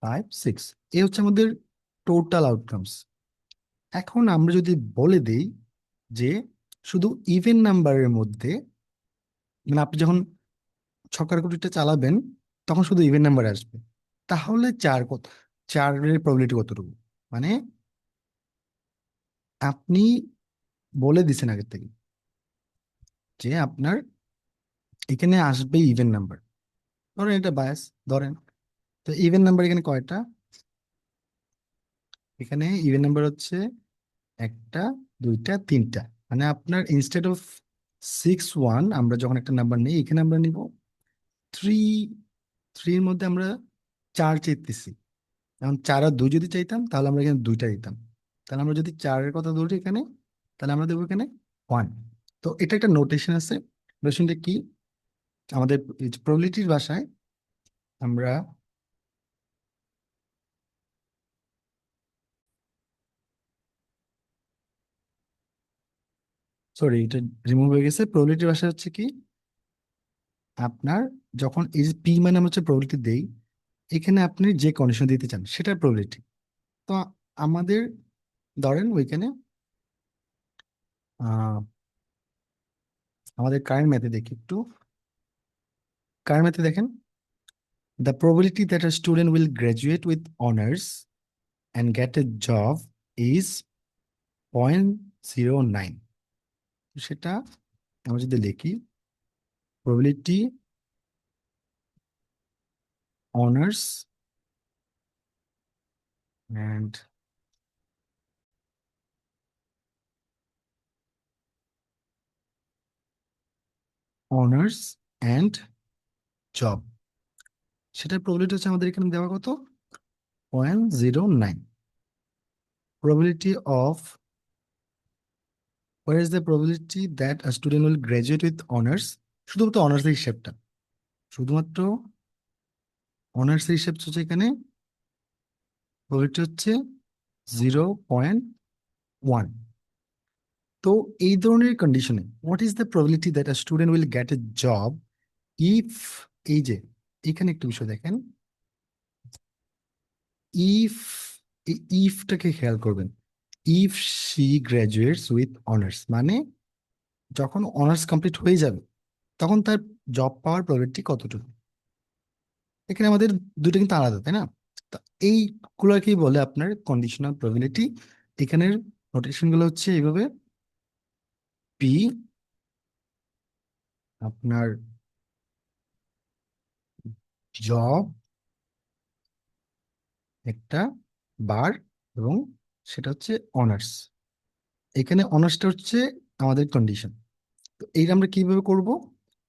5, 6। এই হচ্ছে আমাদের টোটাল আউটকামস। এখন আমরা যদি বলে দেই যে শুধু ইভেন নাম্বারের মধ্যে, মানে আপনি যখন ছক্কার গুটিটা চালাবেন তখন শুধু ইভেন নাম্বার আসবে, তাহলে চারের প্রবাবিলিটি কতটুকু? মানে আপনি বলে দিছেন আগের থেকে যে আপনার এখানে আসবে ইভেন নাম্বার, ধরেন এটা বায়াস ধরেন, তো ইভেন নাম্বার এখানে কয়টা? এখানে ইভেন নাম্বার হচ্ছে 1, 2, 3, মানে আপনার ইনস্টেড অফ 6, 1 আমরা যখন একটা নাম্বার নিই, এখানে আমরা নিব 3। 3-এর মধ্যে আমরা 4 চাইতেছি। এখন 4 আর 2 যদি চাইতাম তাহলে আমরা এখানে 2টা দিতাম, তাহলে আমরা যদি 4-এর কথা ধরি এখানে, তাহলে আমরা দেবো এখানে 1। তো এটা একটা নোটেশন আছে। নোটেশনটা কি? আমাদের প্রবাবিলিটির ভাষায় আমরা, সরি এটা রিমুভ হয়ে গেছে, প্রবাবিলিটির ভাষা হচ্ছে কি, আপনার যখন এই যে পি মানে আমরা হচ্ছে প্রবাবিলিটি দেই, এখানে আপনি যে কন্ডিশন দিতে চান সেটার প্রবাবিলিটি। তো আমাদের ধরেন ওইখানে আহ, আমাদের কারেন্ট ম্যাথে দেখি একটু। কারেন্ট ম্যাথে দেখেন, the probability that a student will graduate with honours and get A job is 0.09। সেটা আমরা যদি লিখি, probability honours and honours and job, সেটার প্রবাবিলিটি হচ্ছে আমাদের এখানে দেওয়া কত? 0.09। probability of where is the probability that a student will graduate with honors, শুধুমাত্র অনার্স হিসেবটা, শুধুমাত্র অনার্স হিসেব হচ্ছে এখানে প্রবাবিলিটি হচ্ছে 0.1। তো এই ধরনের কন্ডিশনে what is the probability that a student will get A job if, এই যে এখানে একটু বিষয় দেখেন, ইফ, এই ইফটাকে খেয়াল করবেন, if she graduates with honours মানে যখন অনার্স কমপ্লিট হয়ে যাবে তখন তার জব পাওয়ার প্রবাবিলিটি কতটুকু? এখানে আমাদের দুটো কিন্তু আলাদা, তাই না? তো এইগুলোকেই বলে আপনার কন্ডিশনাল প্রবাবিলিটি। এখানের নোটেশন গুলো হচ্ছে এইভাবে, পি আপনার জব একটা বার, এবং সেটা হচ্ছে অনার্স, এখানে অনার্সটা হচ্ছে আমাদের কন্ডিশন। তো এইটা আমরা কিভাবে করব?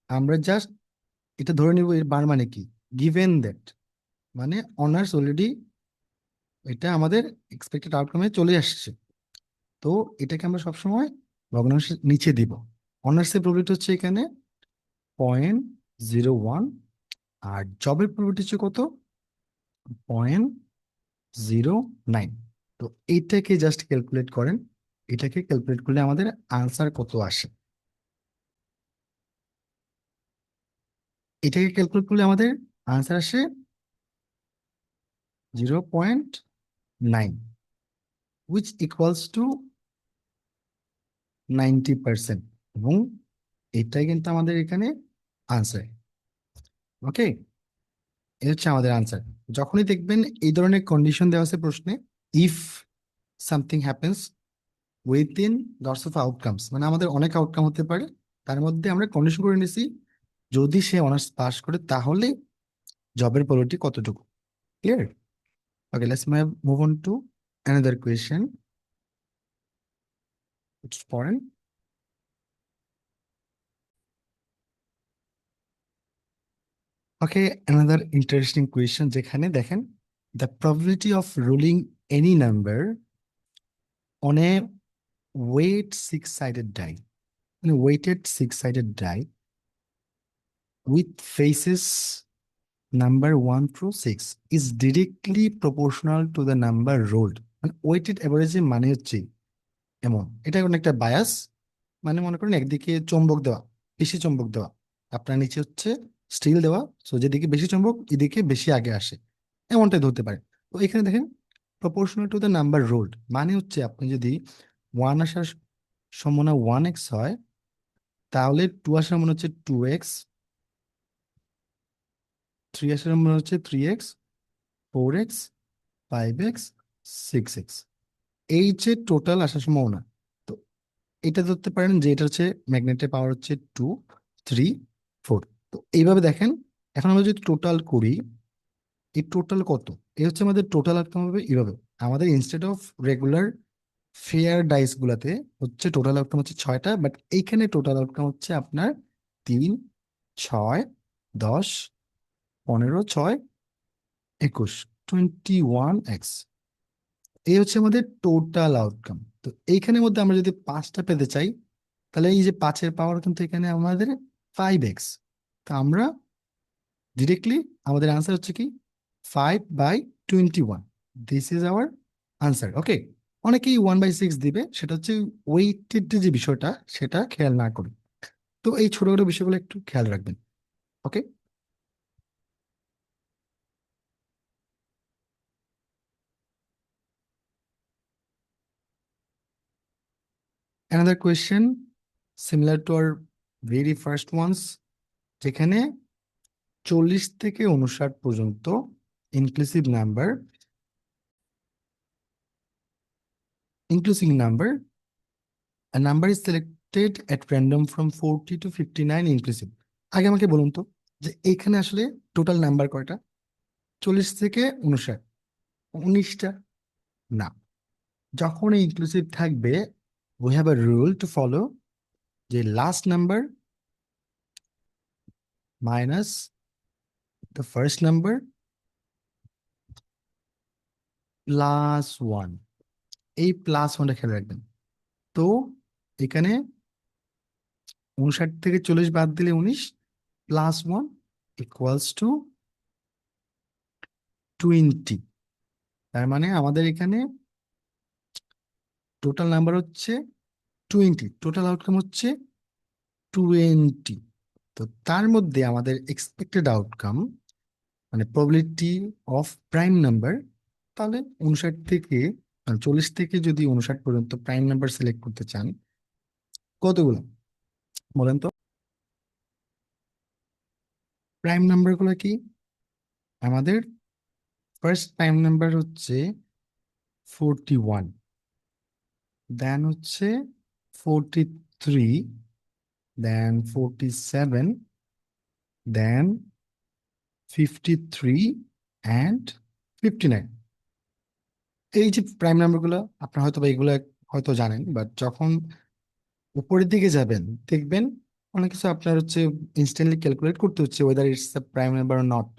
আমরা জাস্ট এটা ধরে নিব, এর বার মানে কি, গিভেন দ্যাট, মানে অনার্স অলরেডি এটা আমাদের এক্সপেক্টেড আউটকামে চলে আসছে। তো এটাকে আমরা সবসময় ভগ্নাংশের নিচে দিব। অনার্সের প্রবলিটি হচ্ছে এখানে 0.01, আর জবের প্রবলিটি হচ্ছে কত? 0.09। তো এইটাকে জাস্ট ক্যালকুলেট করেন, এটাকে ক্যালকুলেট করলে আমাদের আনসার কত আসে। এটাকে ক্যালকুলেট করলে আমাদের আনসার আসে 0.9, উইচ ইকুয়ালস টু 90%। এবং এটাই কিন্তু আমাদের এখানে আনসার। ওকে, এই হচ্ছে আমাদের আনসার। যখনই দেখবেন এই ধরনের কন্ডিশন দেওয়া আছে প্রশ্নে, if something happens within lots of outcomes, মানে আমাদের অনেক আউটকাম হতে পারে, তার মধ্যে আমরা কন্ডিশন করে নিছি যদি সে অনার্স পাস করে তাহলে জবের পলিটি কতটুকু। Clear? Okay, let's move on to another question. পড়েন। ওকে, অ্যানাদার ইন্টারেস্টিং কোয়েশ্চেন, যেখানে দেখেন the probability of rolling any number on a weight six sided die, মানে weighted six sided die with faces number 1 through 6 is directly proportional to the number rolled. মানে ওয়েটেড অ্যাভারেজে মানে হচ্ছে এমন, এটা কোনো একটা বায়াস, মানে মনে করেন একদিকে চৌম্বক দেওয়া, বেশি চৌম্বক দেওয়া, আপনার নিচে হচ্ছে স্টিল দেওয়া, সো যেদিকে বেশি চৌম্বক এদিকে বেশি আগে আসে, এমনটাই ধরতে পারে। তো এখানে দেখেন proportional to the number rolled মানে হচ্ছে আপনি যদি 1 আসার সম্ভাবনা 1x হয়, তাহলে 2 আসার সম্ভাবনা হচ্ছে 2x, 3 আসার সম্ভাবনা হচ্ছে 3x, 4x, 5x, 6x, এই যে টোটাল আসার সম্ভাবনা। তো এটা ধরতে পারেন যে এটা হচ্ছে ম্যাগনেটের পাওয়ার হচ্ছে 2, 3, 4। তো এইভাবে দেখেন, এখন আমরা যদি টোটাল করি, এই টোটাল কত, এই হচ্ছে আমাদের টোটাল আউটকাম হবে এইভাবে। আমাদের instead of regular fair dice গুলাতে হচ্ছে টোটাল আউটকাম হচ্ছে 6টা, বাট এইখানে টোটাল আউটকাম হচ্ছে আপনার 3, 6, 10, 15, 6, 21, 21x। এই হচ্ছে আমাদের টোটাল আউটকাম। তো এইখানের মধ্যে আমরা যদি 5টা পেতে চাই, তাহলে এই যে 5-এর পাওয়ার কিন্তু এখানে আমাদের 5x। তো আমরা ডিরেক্টলি আমাদের আনসার হচ্ছে কি 5/21। This is our answer. Okay, অনেকেই 1/6 দিবে, সেটা হচ্ছে ওয়েটেড যে বিষয়টা সেটা খেয়াল না করে। তো এই ছোটখাটো বিষয়গুলো একটু খেয়াল রাখবেন। Okay, another question similar to our very first ones, যেখানে 40 থেকে 59 পর্যন্ত inclusive number, a number is selected at random from 40 to 59 inclusive। আগে আমাকে বলুন তো যে এইখানে আসলে টোটাল নাম্বার কয়টা? 40 থেকে 59, 19টা? না, যখন ইনক্লুসিভ থাকবে we have a rule to follow, যে last number minus the first number plus 1, এই প্লাস 1টা খেয়াল রাখবেন। তো এখানে 59 থেকে 40 বাদ দিলে 19, প্লাস 1 ইকুয়ালস টু 20। তার মানে আমাদের এখানে টোটাল নাম্বার হচ্ছে 20, টোটাল আউটকাম হচ্ছে 20। তো তার মধ্যে আমাদের এক্সপেক্টেড আউটকাম মানে প্রবাবিলিটি অফ প্রাইম নাম্বার, তাহলে 59 থেকে 40 থেকে যদি 59 পর্যন্ত প্রাইম নাম্বার সিলেক্ট করতে চান, কতগুলো বলেন তো? প্রাইম নাম্বারগুলো কি? আমাদের ফার্স্ট প্রাইম নাম্বার হচ্ছে 41, দেন হচ্ছে 43, দেন 47, দেন 53 অ্যান্ড 59। এই যে প্রাইম নাম্বারগুলো আপনার হয়তো বা এগুলো হয়তো জানেন, বাট যখন উপরের দিকে যাবেন দেখবেন অনেক কিছু আপনার হচ্ছে ইনস্ট্যান্টলি ক্যালকুলেট করতে হচ্ছে whether it's a prime number or not.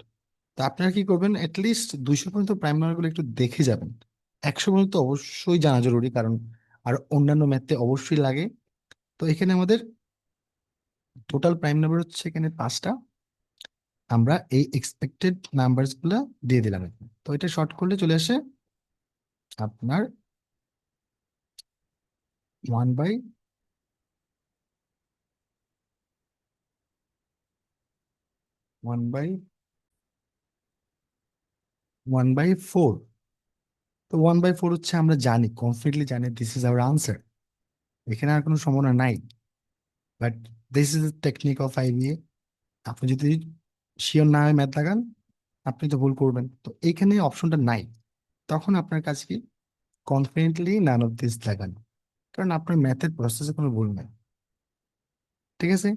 তো আপনারা কি করবেন, অ্যাটলিস্ট 200 পর্যন্ত প্রাইম নাম্বারগুলো একটু দেখে যাবেন। 100 পর্যন্ত অবশ্যই জানা জরুরি, কারণ আর অন্যান্য ম্যাথে অবশ্যই লাগে। তো এখানে আমাদের টোটাল প্রাইম নাম্বার হচ্ছে এখানে 5টা। আমরা এই এক্সপেক্টেড নাম্বারস গুলা দিয়ে দিলাম এখানে। তো এটা শর্ট করলে চলে আসে আপনার 1/4। তো 1/4 হচ্ছে আমরা জানি, কনফিডেন্টলি জানি দিস ইজ আওয়ার আনসার। এখানে আর কোনো সম্ভাবনা নাই। But this is technique of IBA. আপনি যদি শিওর না হয় ম্যাথ লাগান, আপনি তো ভুল করবেন। তো এইখানে অপশনটা নাই, তখন আপনার কাছে কি কনফিডেন্টলি নান অফ দিস লাগান, কারণ আপনার ম্যাথের প্রসেসে কোনো ভুল নাই। ঠিক আছে?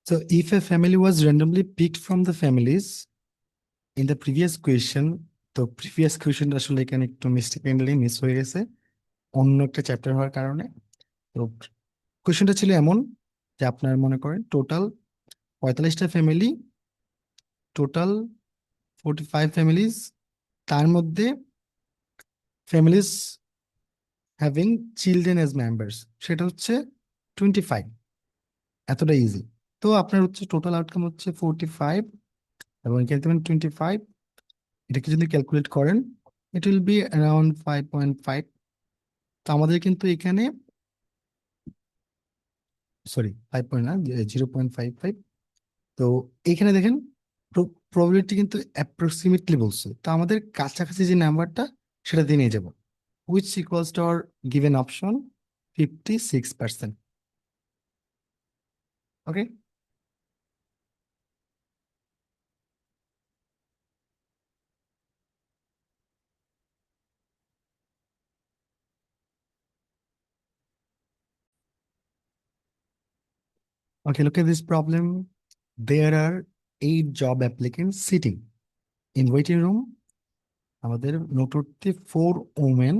So if a family was randomly picked from the families in the previous question, তো প্রিভিয়াস কোয়েশ্চেন আসলে এখানে একটু মিস্টেকেনলি মিস হয়ে গেছে অন্য একটা চ্যাপ্টার হওয়ার কারণে। তো কোয়েশ্চেনটা ছিল এমন যে আপনার মনে করেন টোটাল 45টা ফ্যামিলি, টোটাল 45 ফ্যামিলিজ, তার মধ্যে families having children as members সেটা হচ্ছে 25। এতটা ইজি। তো আপনার হচ্ছে টোটাল আউটকাম হচ্ছে 45 এবং এখানে দেবেন 25। এটাকে যদি ক্যালকুলেট করেন, ইট উইল বি অ্যারাউন্ড 5.5। তো আমাদের কিন্তু এখানে, সরি 5 পয়েন্ট না, 0.55। তো এখানে দেখেন প্রবাবিলিটি কিন্তু অ্যাপ্রক্সিমেটলি বলছে, তো আমাদের কাছাকাছি যে নাম্বারটা সেটা দিয়ে নিয়ে যাবো, which equals to our given option 56%। Okay. Okay, look at this problem. There are 8 job applicants sitting in waiting room. আমাদের নোট করতে 4 women,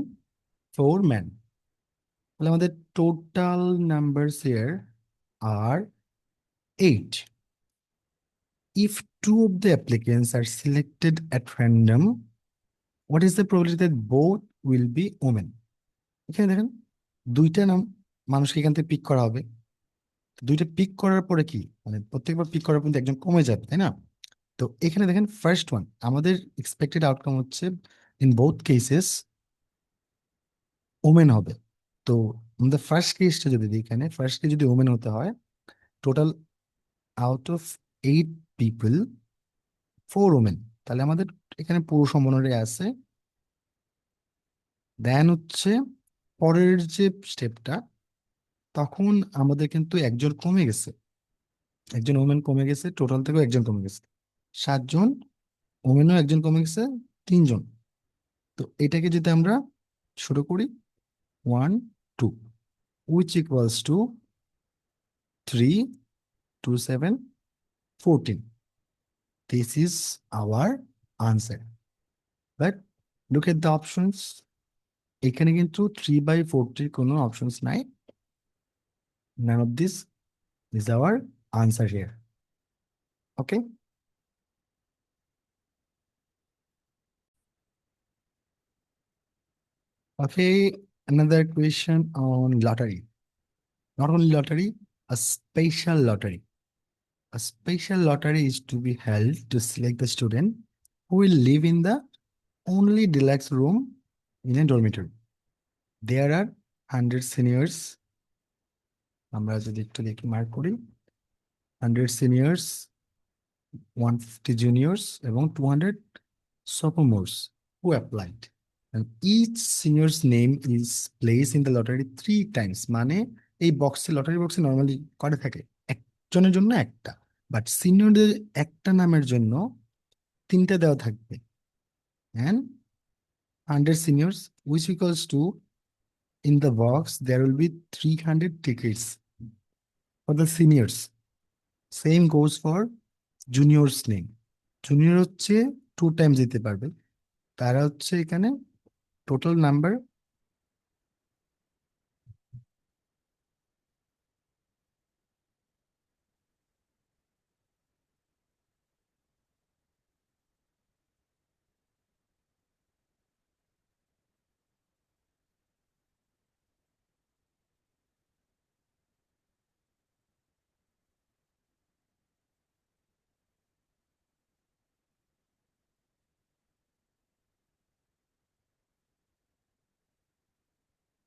4 men। তাহলে আমাদের total numbers here are 8। If 2 of the applicants are selected at random, what is the probability that both will be women? এখানে দেখেন দুইটা নাম মানুষকে এখান থেকে পিক করা হবে। দুইটা পিক করার পরে কি মানে প্রত্যেকবার পিক করার পর কিন্তু একজন কমে যাবে, তাই না? তো এখানে দেখেন ফার্স্ট ওয়ান আমাদের এক্সপেক্টেড আউটকাম হচ্ছে ইন বোথ কেসেস ওমেন হবে। তো আমাদের ফার্স্ট কেসটা যদি দিই, এখানে ফার্স্ট কেস যদি ওমেন হতে হয়, total out of 8 people 4 women, তাহলে আমাদের এখানে পুরো সম্ভাবনাটাই আছে। দেন হচ্ছে পরের যে স্টেপটা, তখন আমাদের কিন্তু একজন কমে গেছে, একজন ওমেন কমে গেছে, টোটাল থেকেও একজন কমে গেছে, 7 জন। ওমেনও একজন কমে গেছে, 3 জন। তো এটাকে যদি আমরা শুরু করি 1 2, which equals to 3 2 7 14। This is our answer. But look at the options. এখানে কিন্তু 3/40 কোনো অপশনস নাই। None of this is our answer here. Okay. Okay. Another question on lottery. Not only lottery, a special lottery. A special lottery is to be held to select the student who will live in the only deluxe room in a dormitory. There are 100 seniors. আমরা যদি একটু দেখি মার্ক করি, 100 seniors, 150 juniors এবং 200 sophomores who applied. And each senior's name is placed in the lottery 3 times. মানে এই বক্সে, লটারি বক্সে নর্মালি কয়টা থাকে? একজনের জন্য একটা, বাট সিনিয়রদের একটা নামের জন্য 3টা দেওয়া থাকবে। And 100 seniors, which equals to, in the box there will be 300 tickets for the seniors. Same goes for juniors name. Junior হচ্ছে 2 টাইমস দিতে পারবে, তারা হচ্ছে এখানে টোটাল নাম্বার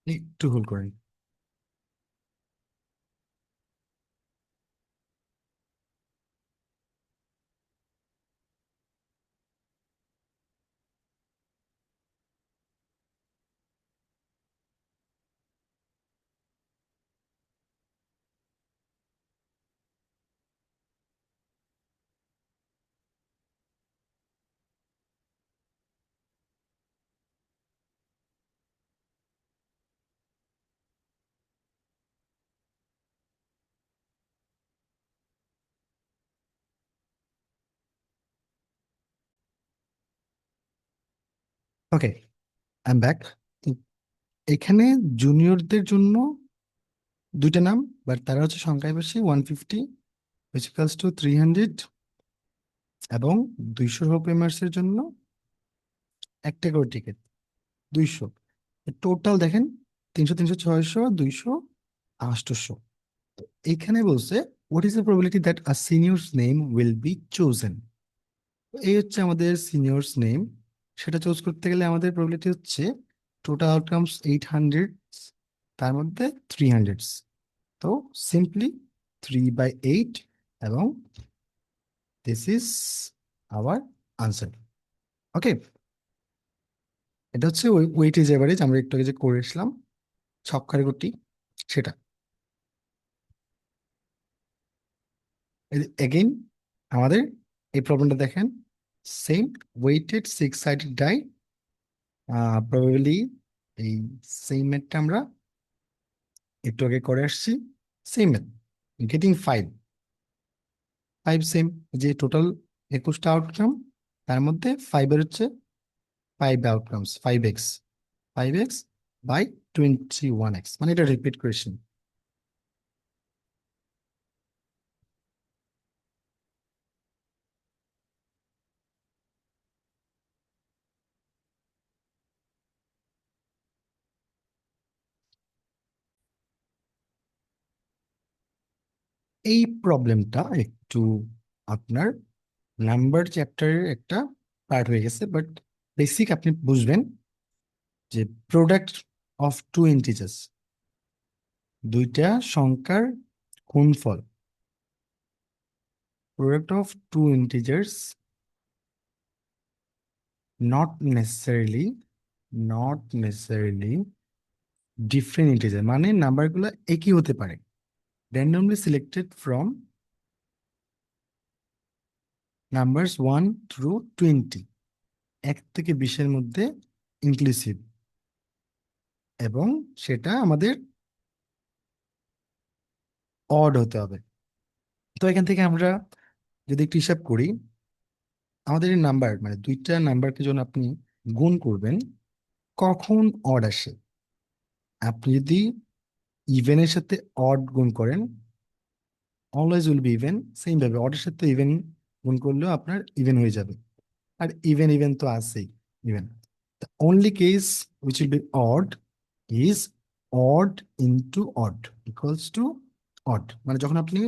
একটু হোল্ড করেন। ওকে, আই এম ব্যাক। এখানে জুনিয়রদের জন্য দুইটা নাম, বাট তারা হচ্ছে সংখ্যায় বেশি, 150 ফিজিক্যালস টু 300, এবং 200 হোপ এর জন্য একটা করে টিকিট, 200। টোটাল দেখেন, 300, 300, 600, 200, 800। এইখানে বলছে what is the probability that a seniors name will be chosen. এই হচ্ছে আমাদের সিনিয়রস নেম। সেটা চুজ করতে গেলে আমাদের প্রবাবিলিটি হচ্ছে টোটাল আউটকামস 800, তার মধ্যে 300। তো সিম্পলি 3/8, এবং দিস ইজ আওয়ার আনসার। ওকে, এটা হচ্ছে ওয়েটেজ এভারেজ, আমরা একটু আগে যে করেছিলাম ছক্কার গুটি, সেটা। এগেইন আমাদের এই প্রবলেমটা দেখেন, same weighted 6 sided die, probably এই সেম ম্যাথটা আমরা একটু আগে করে আসছি। সেম ম্যাথ, গেটিং 5, 5 সেম, যে টোটাল 21টা আউটকাম, তার মধ্যে 5 হচ্ছে 5 আউটকামস, 5x, 5x/21x, মানে এটা রিপিট কোয়েশ্চেন। এই প্রবলেমটা একটু আপনার নাম্বার চ্যাপ্টারের একটা পার্ট হয়ে গেছে, বাট বেসিক আপনি বুঝবেন যে প্রোডাক্ট অফ টু ইন্টিজার্স, দুইটা সংখ্যার গুণফল, product of two integers, not necessarily, not necessarily different integer, মানে নাম্বারগুলো একই হতে পারে, randomly selected from numbers 1 through 20, 1 থেকে 20-এর মধ্যে ইনক্লুসিভ, এবং সেটা আমাদের অড হতে হবে। তো এখান থেকে আমরা যদি একটু হিসাব করি, আমাদের এই নাম্বার মানে দুইটা নাম্বারকে যখন আপনি গুণ করবেন, কখন অড আসে? আপনি যদি ইভেনের সাথে অড গুণ করেন, always will be even. Same ভাবে অডের সাথে ইভেন গুণ করলেও আপনার ইভেন হয়ে যাবে। আর ইভেন ইভেন তো আছেই, even. The only case which will be odd is odd into odd equals to odd, মানে যখন আপনি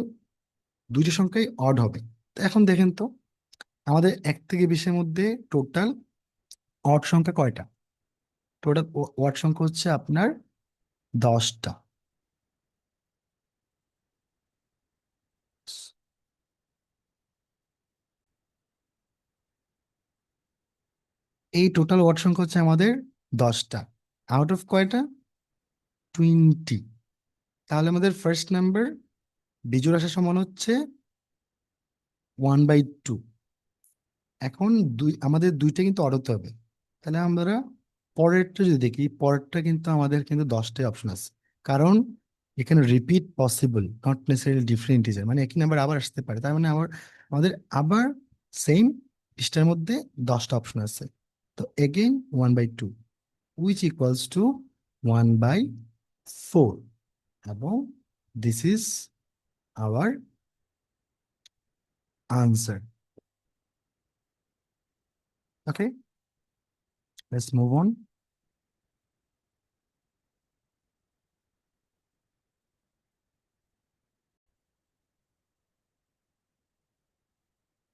দুইটা সংখ্যাই অড হবে। তো এখন দেখেন তো, আমাদের 1 থেকে 20-এর মধ্যে টোটাল অড সংখ্যা কয়টা? টোটাল অড সংখ্যা হচ্ছে আপনার 10টা। এই টোটাল অড সংখ্যা হচ্ছে আমাদের 10টা, আউট অফ কয়টা? 20। তাহলে আমাদের ফার্স্ট নাম্বার বিজোড় আসা সমান হচ্ছে 1/2। এখন আমাদের দুইটা কিন্তু অড হতে হবে। তাহলে আমরা পরেরটা যদি দেখি, পরেরটা কিন্তু আমাদের কিন্তু 10টাই অপশন আছে, কারণ এখানে repeat possible, not necessarily different integer, মানে একই নাম্বার আবার আসতে পারে। তার মানে আমাদের আবার সেম পৃষ্ঠার মধ্যে 10টা অপশন আছে। তো এগেইন 1/2, উইচ ইকুয়ালস টু 1/4, এবং this is our answer. Okay, let's move on.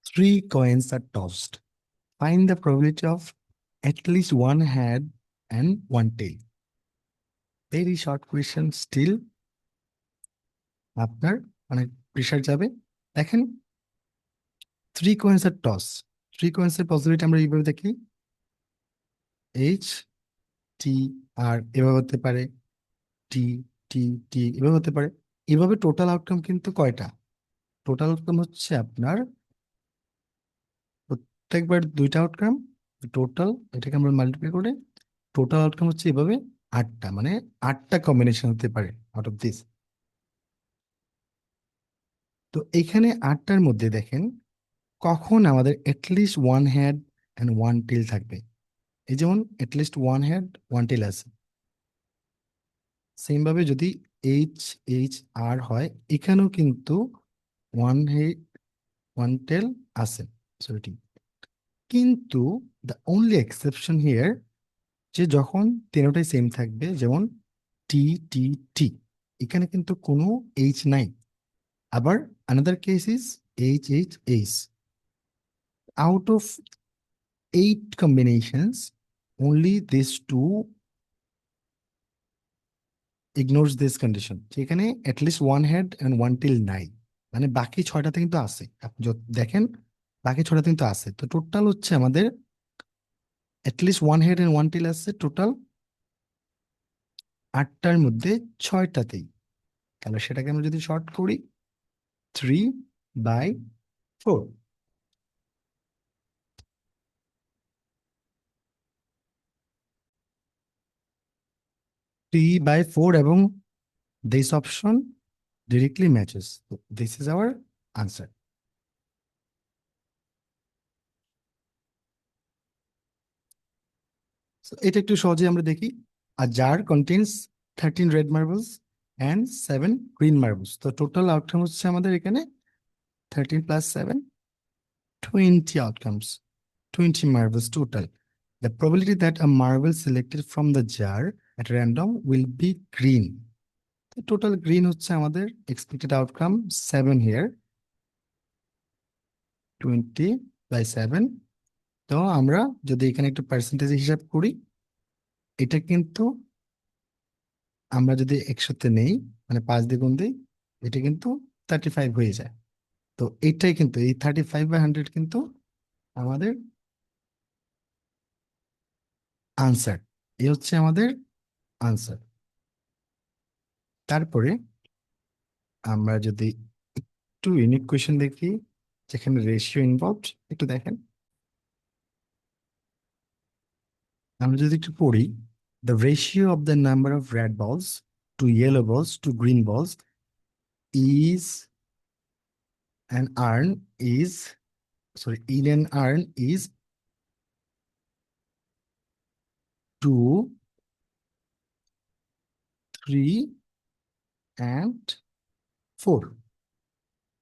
3 coins are tossed. Find the probability of at least one head and one tail. Very short question still আপনার অনেক প্রেশার যাবে। দেখেন, থ্রি কোয়েন্সের টস, থ্রি কোয়েন্সের পসিবিলিটি আমরা এইভাবে দেখি, এইচ টি আর এভাবে হতে পারে, টি টি টি এভাবে হতে পারে। এভাবে টোটাল আউটকাম কিন্তু কয়টা? টোটাল আউটকাম হচ্ছে আপনার প্রত্যেকবার দুইটা আউটকাম। টোটাল এটাকে আমরা মাল্টিপ্লাই করে টোটাল আউটকাম হচ্ছে এভাবে আটটা, মানে আটটা কম্বিনেশন হতে পারে আউট অফ দিস। তো এখানে আটটার মধ্যে দেখেন কখন আমাদের at least one head and one tail থাকবে। এই যেমন at least one head one tail আছে। সেম ভাবে যদি এইচ এইচ আর হয়, এখানেও কিন্তু ওয়ান হেড ওয়ান টেল আছে, সরি। কিন্তু দ্য অনলি এক্সেপশন হিয়ার, যে যখন তেরোটাই সেম থাকবে, যেমন টি টি টি, এখানে কিন্তু কোনো এইচ নাই। আবার another case is H H H. Out of eight combinations, only these two ignores this condition, যেখানে at least one head and one tail নাই। মানে বাকি ছয়টাতে কিন্তু আছে, আপনি দেখেন বাকি ছয়টাতে কিন্তু আছে। তো টোটাল হচ্ছে আমাদের at least one head and one tail আছে টোটাল আটটার মধ্যে ছয়টাতেই। তাহলে সেটাকে আমরা যদি শর্ট করি, 3/4, 3/4, এবং this option directly matches. So this is our answer. So এটা একটু সহজে আমরা দেখি। A jar contains 13 red marbles and 7 green marbles. তো টোটাল আউটকাম হচ্ছে আমাদের এখানে 13 plus 7, 20 outcomes, 20 marbles total. The probability that a marble selected from the jar at random will be green. তো টোটাল গ্রিন হচ্ছে আমাদের এক্সপেক্টেড আউটকাম 7 here, 20/7। তো আমরা যদি এখানে একটু পার্সেন্টেজ হিসাব করি, এটা কিন্তু আমরা যদি 100-তে নেই, মানে 5 দিয়ে গুণ দিই, এটা কিন্তু 35 হয়ে যায়। তো এইটাই কিন্তু, এই 35/100 কিন্তু আমাদের আনসার। এই হচ্ছে আমাদের আনসার। তারপরে আমরা যদি একটু ইউনিক কোয়েশ্চেন দেখি, যেখানে রেশিও ইনভলভড, একটু দেখেন। আমরা যদি একটু পড়ি, the ratio of the number of red বলস টু ইয়েলো বলস টু গ্রিন বলস is an earn is, sorry, in an earn is 2, 3 and 4.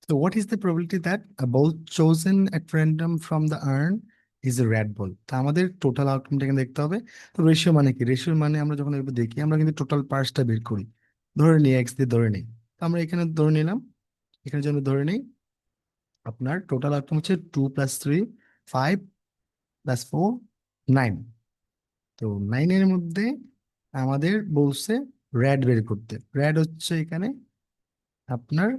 So what is the probability that a ball chosen at random from the urn is a red ball? তা আমাদের টোটাল আউটকামটা এখানে দেখতে হবে। তো রেশিও মানে কি? রেশিও মানে আমরা যখন এগুলো দেখি, আমরা কিন্তু টোটাল পার্সটা বের করি। ধরে নিই এক্স দিয়ে ধরে নিই। তো আমরা এখানে ধরে নিলাম, এখানে জন্য ধরে নিই আপনার টোটাল আউটকাম হচ্ছে 2+3, 5+4, 9। তো 9-এর মধ্যে আমাদের বলছে রেড বের করতে। রেড হচ্ছে এখানে আপনার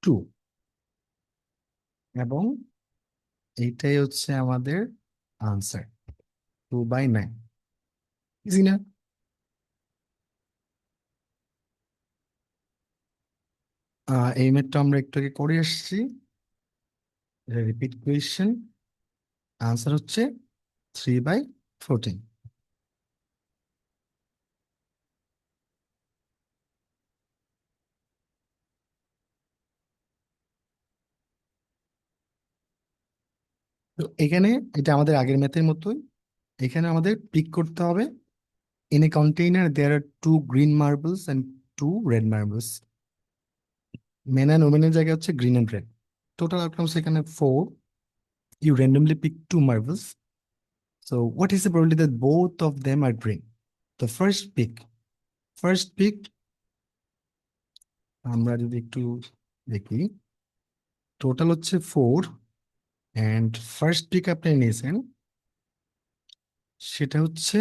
2, এবং এইটাই হচ্ছে আমাদের আনসার, 2/9। ইজি না? এই ম্যাথটা আমরা একটু আগে করে এসেছি, রিপিট কোয়েশ্চেন। আনসার হচ্ছে 3/14। তো এখানে এটা আমাদের আগের ম্যাথের মতোই, এখানে আমাদের পিক করতে হবে। In a container there are 2 green marbles and 2 red marbles. Men and ওমেনের জায়গায় হচ্ছে green and red. Total outcomes এখানে 4। You randomly pick 2 marbles. So what is the probability that both of them are green? তো ফার্স্ট পিক আমরা যদি একটু দেখি, টোটাল হচ্ছে 4, অ্যান্ড ফার্স্ট পিক আপনি নিয়েছেন সেটা হচ্ছে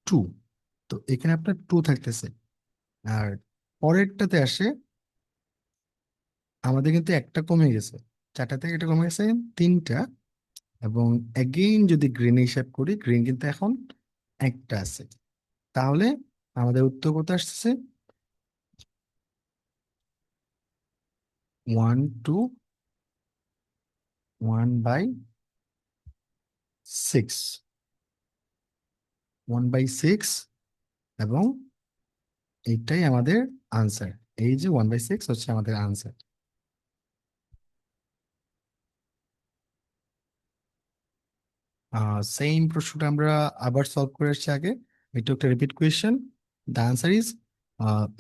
2। তো এখানে আপনার 2 থাকতেছে। আর পরেরটাতে আসে, আমাদের কিন্তু একটা কমে গেছে, 4টা থেকে এটা কমে গেছে 3টা। এবং এগেইন যদি গ্রিন হিসাব করি, গ্রিন কিন্তু এখন একটা আছে। তাহলে আমাদের উত্তর কত আসছে? 1/6। 1/6। এবং এইটাই আমাদের আনসার। এই যে 1/6 হচ্ছে আমাদের আনসার। সেম প্রশ্নটা আমরা আবার সলভ করে আসছি আগে। এটা একটা repeat question. The answer is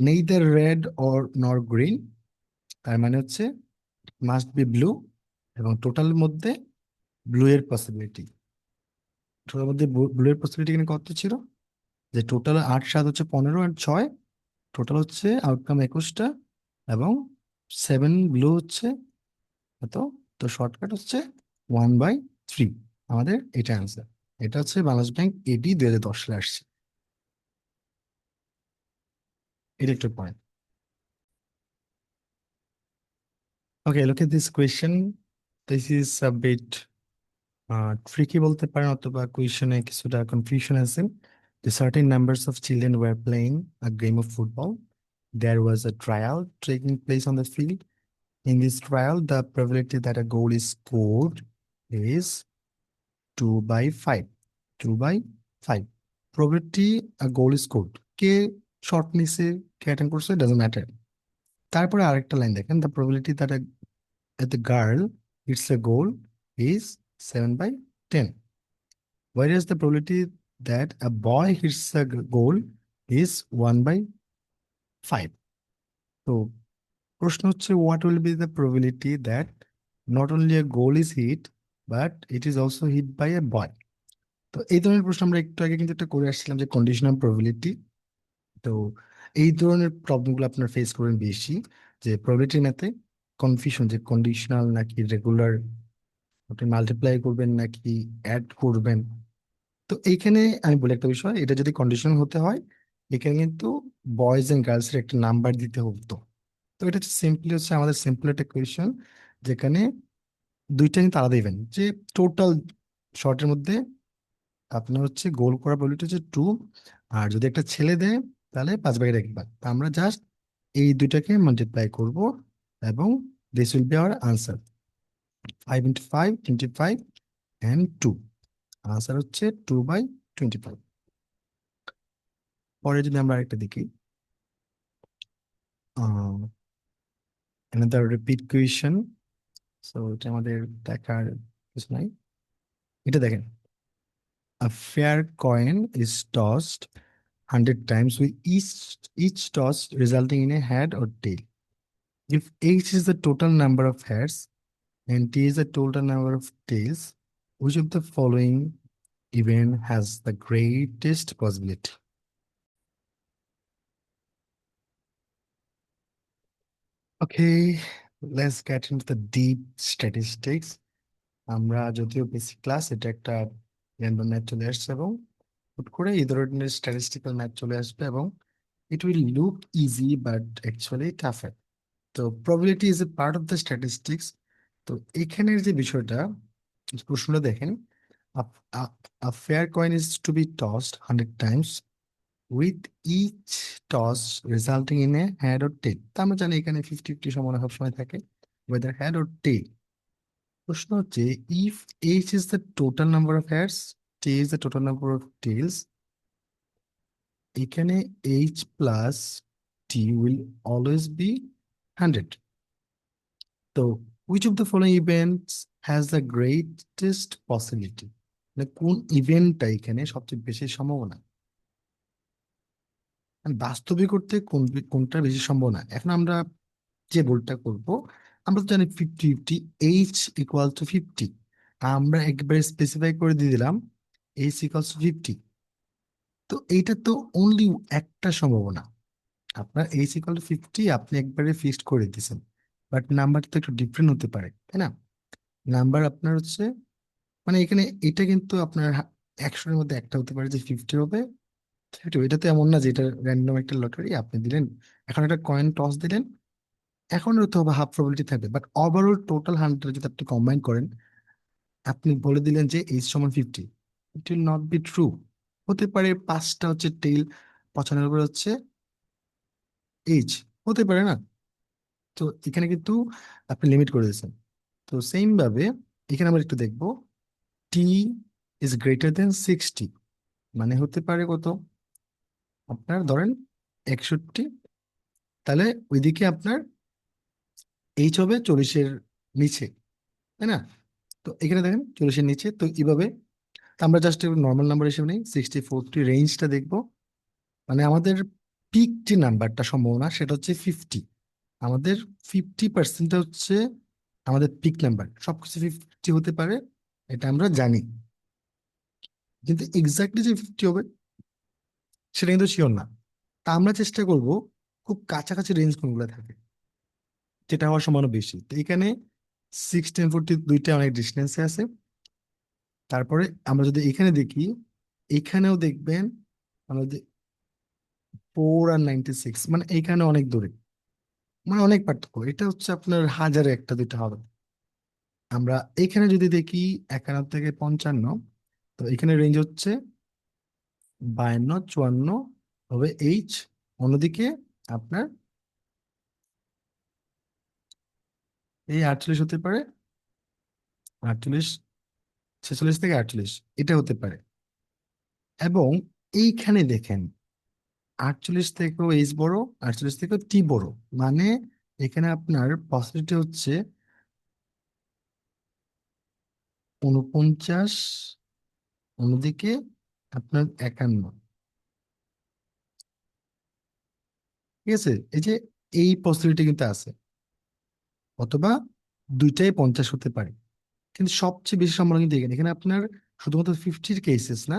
neither red or নর গ্রিন। তার মানে হচ্ছে মাস্ট বি ব্লু। এবং টোটাল মধ্যে ব্লু এর পসিবিলিটি, টোটাল মধ্যে ব্লু এর পসিবিলিটি এখানে কত ছিল? যে টোটাল 8 7 হচ্ছে 15 আর 6, টোটাল হচ্ছে আউটকাম 21টা। এবং 7 ব্লু হচ্ছে এত। তো শর্টকাট হচ্ছে 1/3। আমাদের এটা অ্যান্সার। এটা হচ্ছে বাংলাদেশ ব্যাংক এডি 2010 সালে আসছে। এটা একটা point. Okay, look at this question. This is a bit tricky বলতে পারেন, অথবা কোয়েশনে কিছুটা কনফিউশন আছে। The certain numbers of children were playing a game of football. There was a trial taking place on the field. In this trial, the probability that a goal is scored is 2/5. 2/5 probability a goal is scored. K short নিছে, কে অ্যাটেন্ড করছে, ডাজন্ট ম্যাটার। তারপরে আরেকটা লাইন দেখেন, the probability that the girl hits a goal is 7/10, whereas the probability that a boy hits a goal is 1/5. তো প্রশ্ন হচ্ছে, what will be the probability that not only a goal is hit but it is also hit by a boy? তো এই ধরনের প্রশ্ন আমরা একটু আগে কিন্তু একটা করে আসছিলাম, যে কন্ডিশনাল প্রবাবিলিটি। তো এই ধরনের প্রবলেমগুলো আপনার ফেস করবেন বেশি, যে প্রবাবিলিটি ম্যাথে কনফিউশন, যে কন্ডিশনাল নাকি রেগুলার, আপনি মাল্টিপ্লাই করবেন নাকি অ্যাড করবেন। তো এইখানে আমি বলি একটা বিষয়, এটা যদি কন্ডিশনাল হতে হয়, এখানে কিন্তু বয়েজ এন্ড গার্লস এর একটা নাম্বার দিতে হতো। তো এটা হচ্ছে সিম্পলি হচ্ছে আমাদের সিম্পল একটা কোয়েশন, যেখানে দুইটা কিন্তু আলাদা ইভেন্ট, যে টোটাল শর্টের মধ্যে আপনার হচ্ছে গোল করার প্রবলিটি হচ্ছে 2। আর যদি একটা ছেলে দেয়, তাহলে 5/1 তা আমরা জাস্ট এই দুইটাকে মাল্টিপ্লাই করব। এবং this will be hour answer. 5 × 5 25 and 2। Answer হচ্ছে 2/25। পরে যদি আমরা আরেকটা দেখি, another repeat question. সো এটা আমাদের দেখার কিছু নাই। এটা দেখেন, a fair coin is tossed 100 times with each toss resulting in a head or tail. If H is the total number of heads and T is the total number of tails, which of the following event has the greatest possibility? Okay, let's get into the deep statistics. আমরা যদিও বেসিক ক্লাস, এটা একটা র্যান্ডম ম্যাথ চলে আসছে, এবং হুট করে এই ধরনের স্ট্যাটিস্টিক্যাল ম্যাথ চলে আসবে, এবং it will look easy but actually tougher. তো probability is a part of the statistics. তো এখানের যে বিষয়টা, প্রশ্নটা দেখেন, a fair coin is to be tossed 100 times with each toss resulting in a head or tail. তা আমরা জানি এখানে 50-50 সম্ভাবনা সবসময় থাকে, whether head or tail। প্রশ্ন হচ্ছে, if h is the total number of heads, t is the total number of tails, এখানে h plus t will always be 100। তো which of the following events has the greatest possibility? মানে কোন ইভেন্টটা এখানে সবচেয়ে বেশি সম্ভাবনা, মানে বাস্তবিক করতে কোনটা বেশি সম্ভাবনা। এখন আমরা যে ভুলটা করব, আমরা তো জানি 50-50, h = 50। আমরা একবারে স্পেসিফাই করে দিয়ে দিলাম h = 50। তো এইটা তো অনলি একটা সম্ভাবনা। আপনার h = 50 আপনি একবারে ফিক্সড করে দিয়েছেন, বাট নাম্বারটা তো একটু ডিফারেন্ট হতে পারে, তাই না? নাম্বার আপনার হচ্ছে, মানে এখানে এটা কিন্তু আপনার 100-এর মধ্যে একটা হতে পারে যে 50 হবে। 50, এটা তো এমন না যে এটা র্যান্ডম একটা লটারি আপনি দিলেন, এখন একটা কয়েন টস দিলেন, এখন হয়তো হবে হাফ প্রবাবিলিটি থাকবে, বাট ওভারঅল টোটাল 100 যদি আপনি কম্বাইন করেন, আপনি বলে দিলেন যে এইচ সমান 50, it will not be true. হতে পারে 5টা হচ্ছে টেইল, 95 হচ্ছে এইচ, হতে পারে না? তো এখানে কিন্তু আপনি লিমিট করে দিয়েছেন। তো সেম ভাবে এখানে আমরা একটু দেখবো, টি ইজ গ্রেটার দেন 60, মানে হতে পারে কত, আপনার ধরেন 61, তাহলে ওইদিকে আপনার এইচ হবে 40-এর নিচে, তাই না? তো এখানে দেখেন 40-এর নিচে, তো এইভাবে তো আমরা জাস্ট নর্মাল নাম্বার হিসেবে নেই, 60-40 রেঞ্জটা দেখবো। মানে আমাদের পিক যে নাম্বারটা সম্ভাবনা সেটা হচ্ছে 50, আমাদের 50% হচ্ছে আমাদের পিক নাম্বার, সবকিছু 50 হতে পারে, এটা আমরা জানি, কিন্তু এক্স্যাক্টলি যে 50 হবে সেটা কিন্তু শিওর না। তা আমরা চেষ্টা করব খুব কাছাকাছি রেঞ্জ কোনগুলো থাকে, যেটা হওয়ার সম্ভাবনা বেশি। তো এখানে 60 and 40 দুইটা অনেক ডিস্টেন্সে আছে। তারপরে আমরা যদি এখানে দেখি, এখানেও দেখবেন আমাদের 4 আর 96, মানে এইখানে অনেক দূরে, মানে অনেক পার্থক্য, এটা হচ্ছে আপনার হাজারে একটা দুইটা হবে। আমরা এখানে যদি দেখি 51 থেকে 55, তো এখানে রেঞ্জ হচ্ছে 52, 54 হবে এইচ। অন্যদিকে আপনার এই 48 হতে পারে, 48, 46 থেকে 48 এটা হতে পারে। এবং এইখানে দেখেন 48 থেকেও এইচ বড়, 48 থেকেও টি বড়, মানে এখানে আপনার পসিবিলিটি হচ্ছে 49, অন্যদিকে আপনার 51, ঠিক আছে? এই যে এই পসিবিলিটি কিন্তু আছে, অথবা দুইটাই 50 হতে পারে। কিন্তু সবচেয়ে বেশি সম্ভাবনা কিন্তু এখানে, এখানে আপনার শুধুমাত্র 50-র কেসেস না,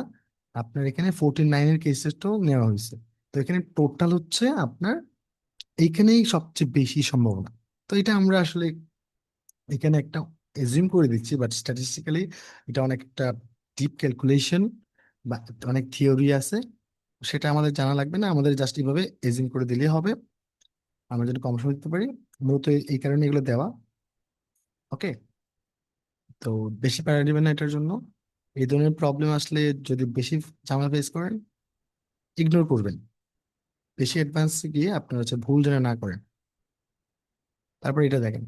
আপনার এখানে 49-এর কেসেসটাও নেওয়া হয়েছে। তো এখানে টোটাল হচ্ছে আপনার এইখানেই সবচেয়ে বেশি সম্ভাবনা। তো এটা আমরা আসলে এখানে একটা এজিউম করে দিচ্ছি, বাট স্ট্যাটিস্টিক্যালি এটা অনেকটা ডিপ ক্যালকুলেশন বা অনেক থিওরি আছে, সেটা আমাদের জানা লাগবে না, আমাদের জাস্ট এইভাবে এজিউম করে দিলেই হবে, আমরা যেন কম সময় দিতে পারি। মূলত এই কারণে এগুলো দেওয়া। ওকে, তো বেশি প্যারা দিবেন না এটার জন্য। এই ধরনের প্রবলেম আসলে যদি বেশি ঝামেলা ফেস করেন, ইগনোর করবেন, বেশি অ্যাডভান্স গিয়ে আপনার হচ্ছে ভুল যেন না করেন। তারপর এটা দেখেন,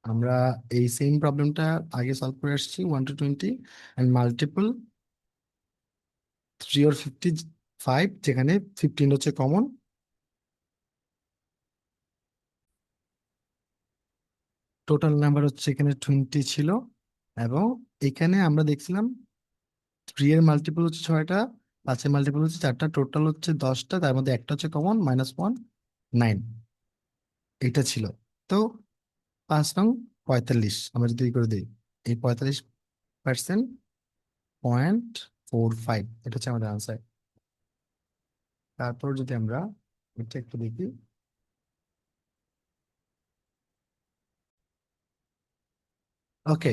আমরা এই সেম প্রবলেমটা আগে সলভ করে আসছি, 1 to 20 অ্যান্ড মাল্টিপল 3 or 55, যেখানে 15 হচ্ছে কমন। টোটাল নাম্বার হচ্ছে এখানে 20 ছিল, এবং এখানে আমরা দেখছিলাম 3 এর মাল্টিপল হচ্ছে 6টা, 5-এর মাল্টিপল হচ্ছে 4টা, টোটাল হচ্ছে 10টা, তার মধ্যে একটা হচ্ছে কমন, -1, 9, এটা ছিল। তো 5 নং 45 আমরা যদি ই করে দিই, এই 45.45, এটা হচ্ছে আমাদের আনসার। তারপর যদি আমরা এটা একটু দেখি, okay,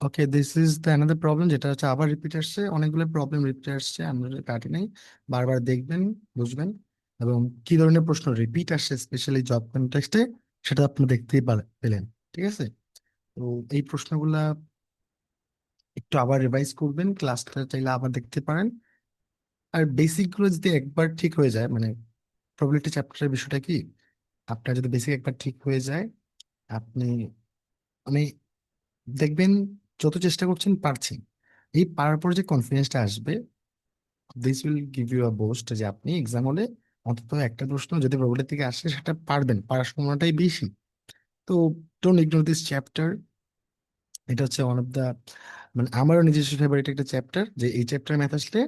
okay, this is the another problem, যেটা হচ্ছে আবার রিপিট আসছে, অনেকগুলো প্রবলেম রিপিট আসছে, আমরা কাটি নাই, বারবার দেখবেন, বুঝবেন, এবং কি ধরনের প্রশ্ন রিপিট আসছে স্পেশালি জব কনটেক্সটে, সেটা আপনি দেখতেই পেলেন। ঠিক আছে? তো এই প্রশ্নগুলা একটু আবার রিভাইজ করবেন, ক্লাসটা চাইলে আবার দেখতে পারেন। আর বেসিক গুলো যদি একবার ঠিক হয়ে যায়, মানে প্রবাবিলিটি চ্যাপ্টারের বিষয়টা কি, আপনার যদি বেসিক একবার ঠিক হয়ে যায়, আপনি মানে দেখবেন যত চেষ্টা করছেন পারছেন। এই পারার পর যে কনফিডেন্সটা আসবে, this will give you a boost, যে আপনি এক্সাম হলে অন্তত একটা প্রশ্ন যদি প্রবাবিলিটি থেকে আসে সেটা পারবেন, পারার সম্ভাবনাটাই বেশি। তো ডোন্ট ইগনোর দিস চ্যাপ্টার। এটা হচ্ছে ওয়ান অফ দা, মানে আমারও নিজস্ব ফেভারিট একটা চ্যাপ্টার, যে এই চ্যাপ্টার ম্যাথ আসলে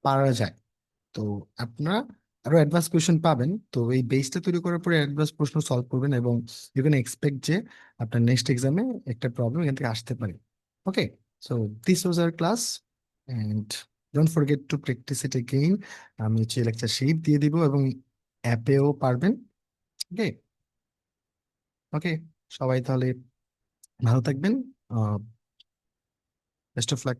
পারা যায়। তো আপনারা আরো অ্যাডভান্স কোয়েশ্চেন পাবেন, তো এই বেসটা তৈরি করার পরে অ্যাডভান্স প্রশ্ন সলভ করবেন, এবং ইউ ক্যান এক্সপেক্ট যে আপনার নেক্সট এক্সামে একটা প্রবলেম এখান থেকে আসতে পারে। Okay, so this was our class, and don't forget to practice it again. আমি হচ্ছে লেকচার শিট দিয়ে দিব, এবং অ্যাপেও পারবেন। ওকে, ওকে, সবাই তাহলে ভালো থাকবেন, বেস্ট অফ লাক।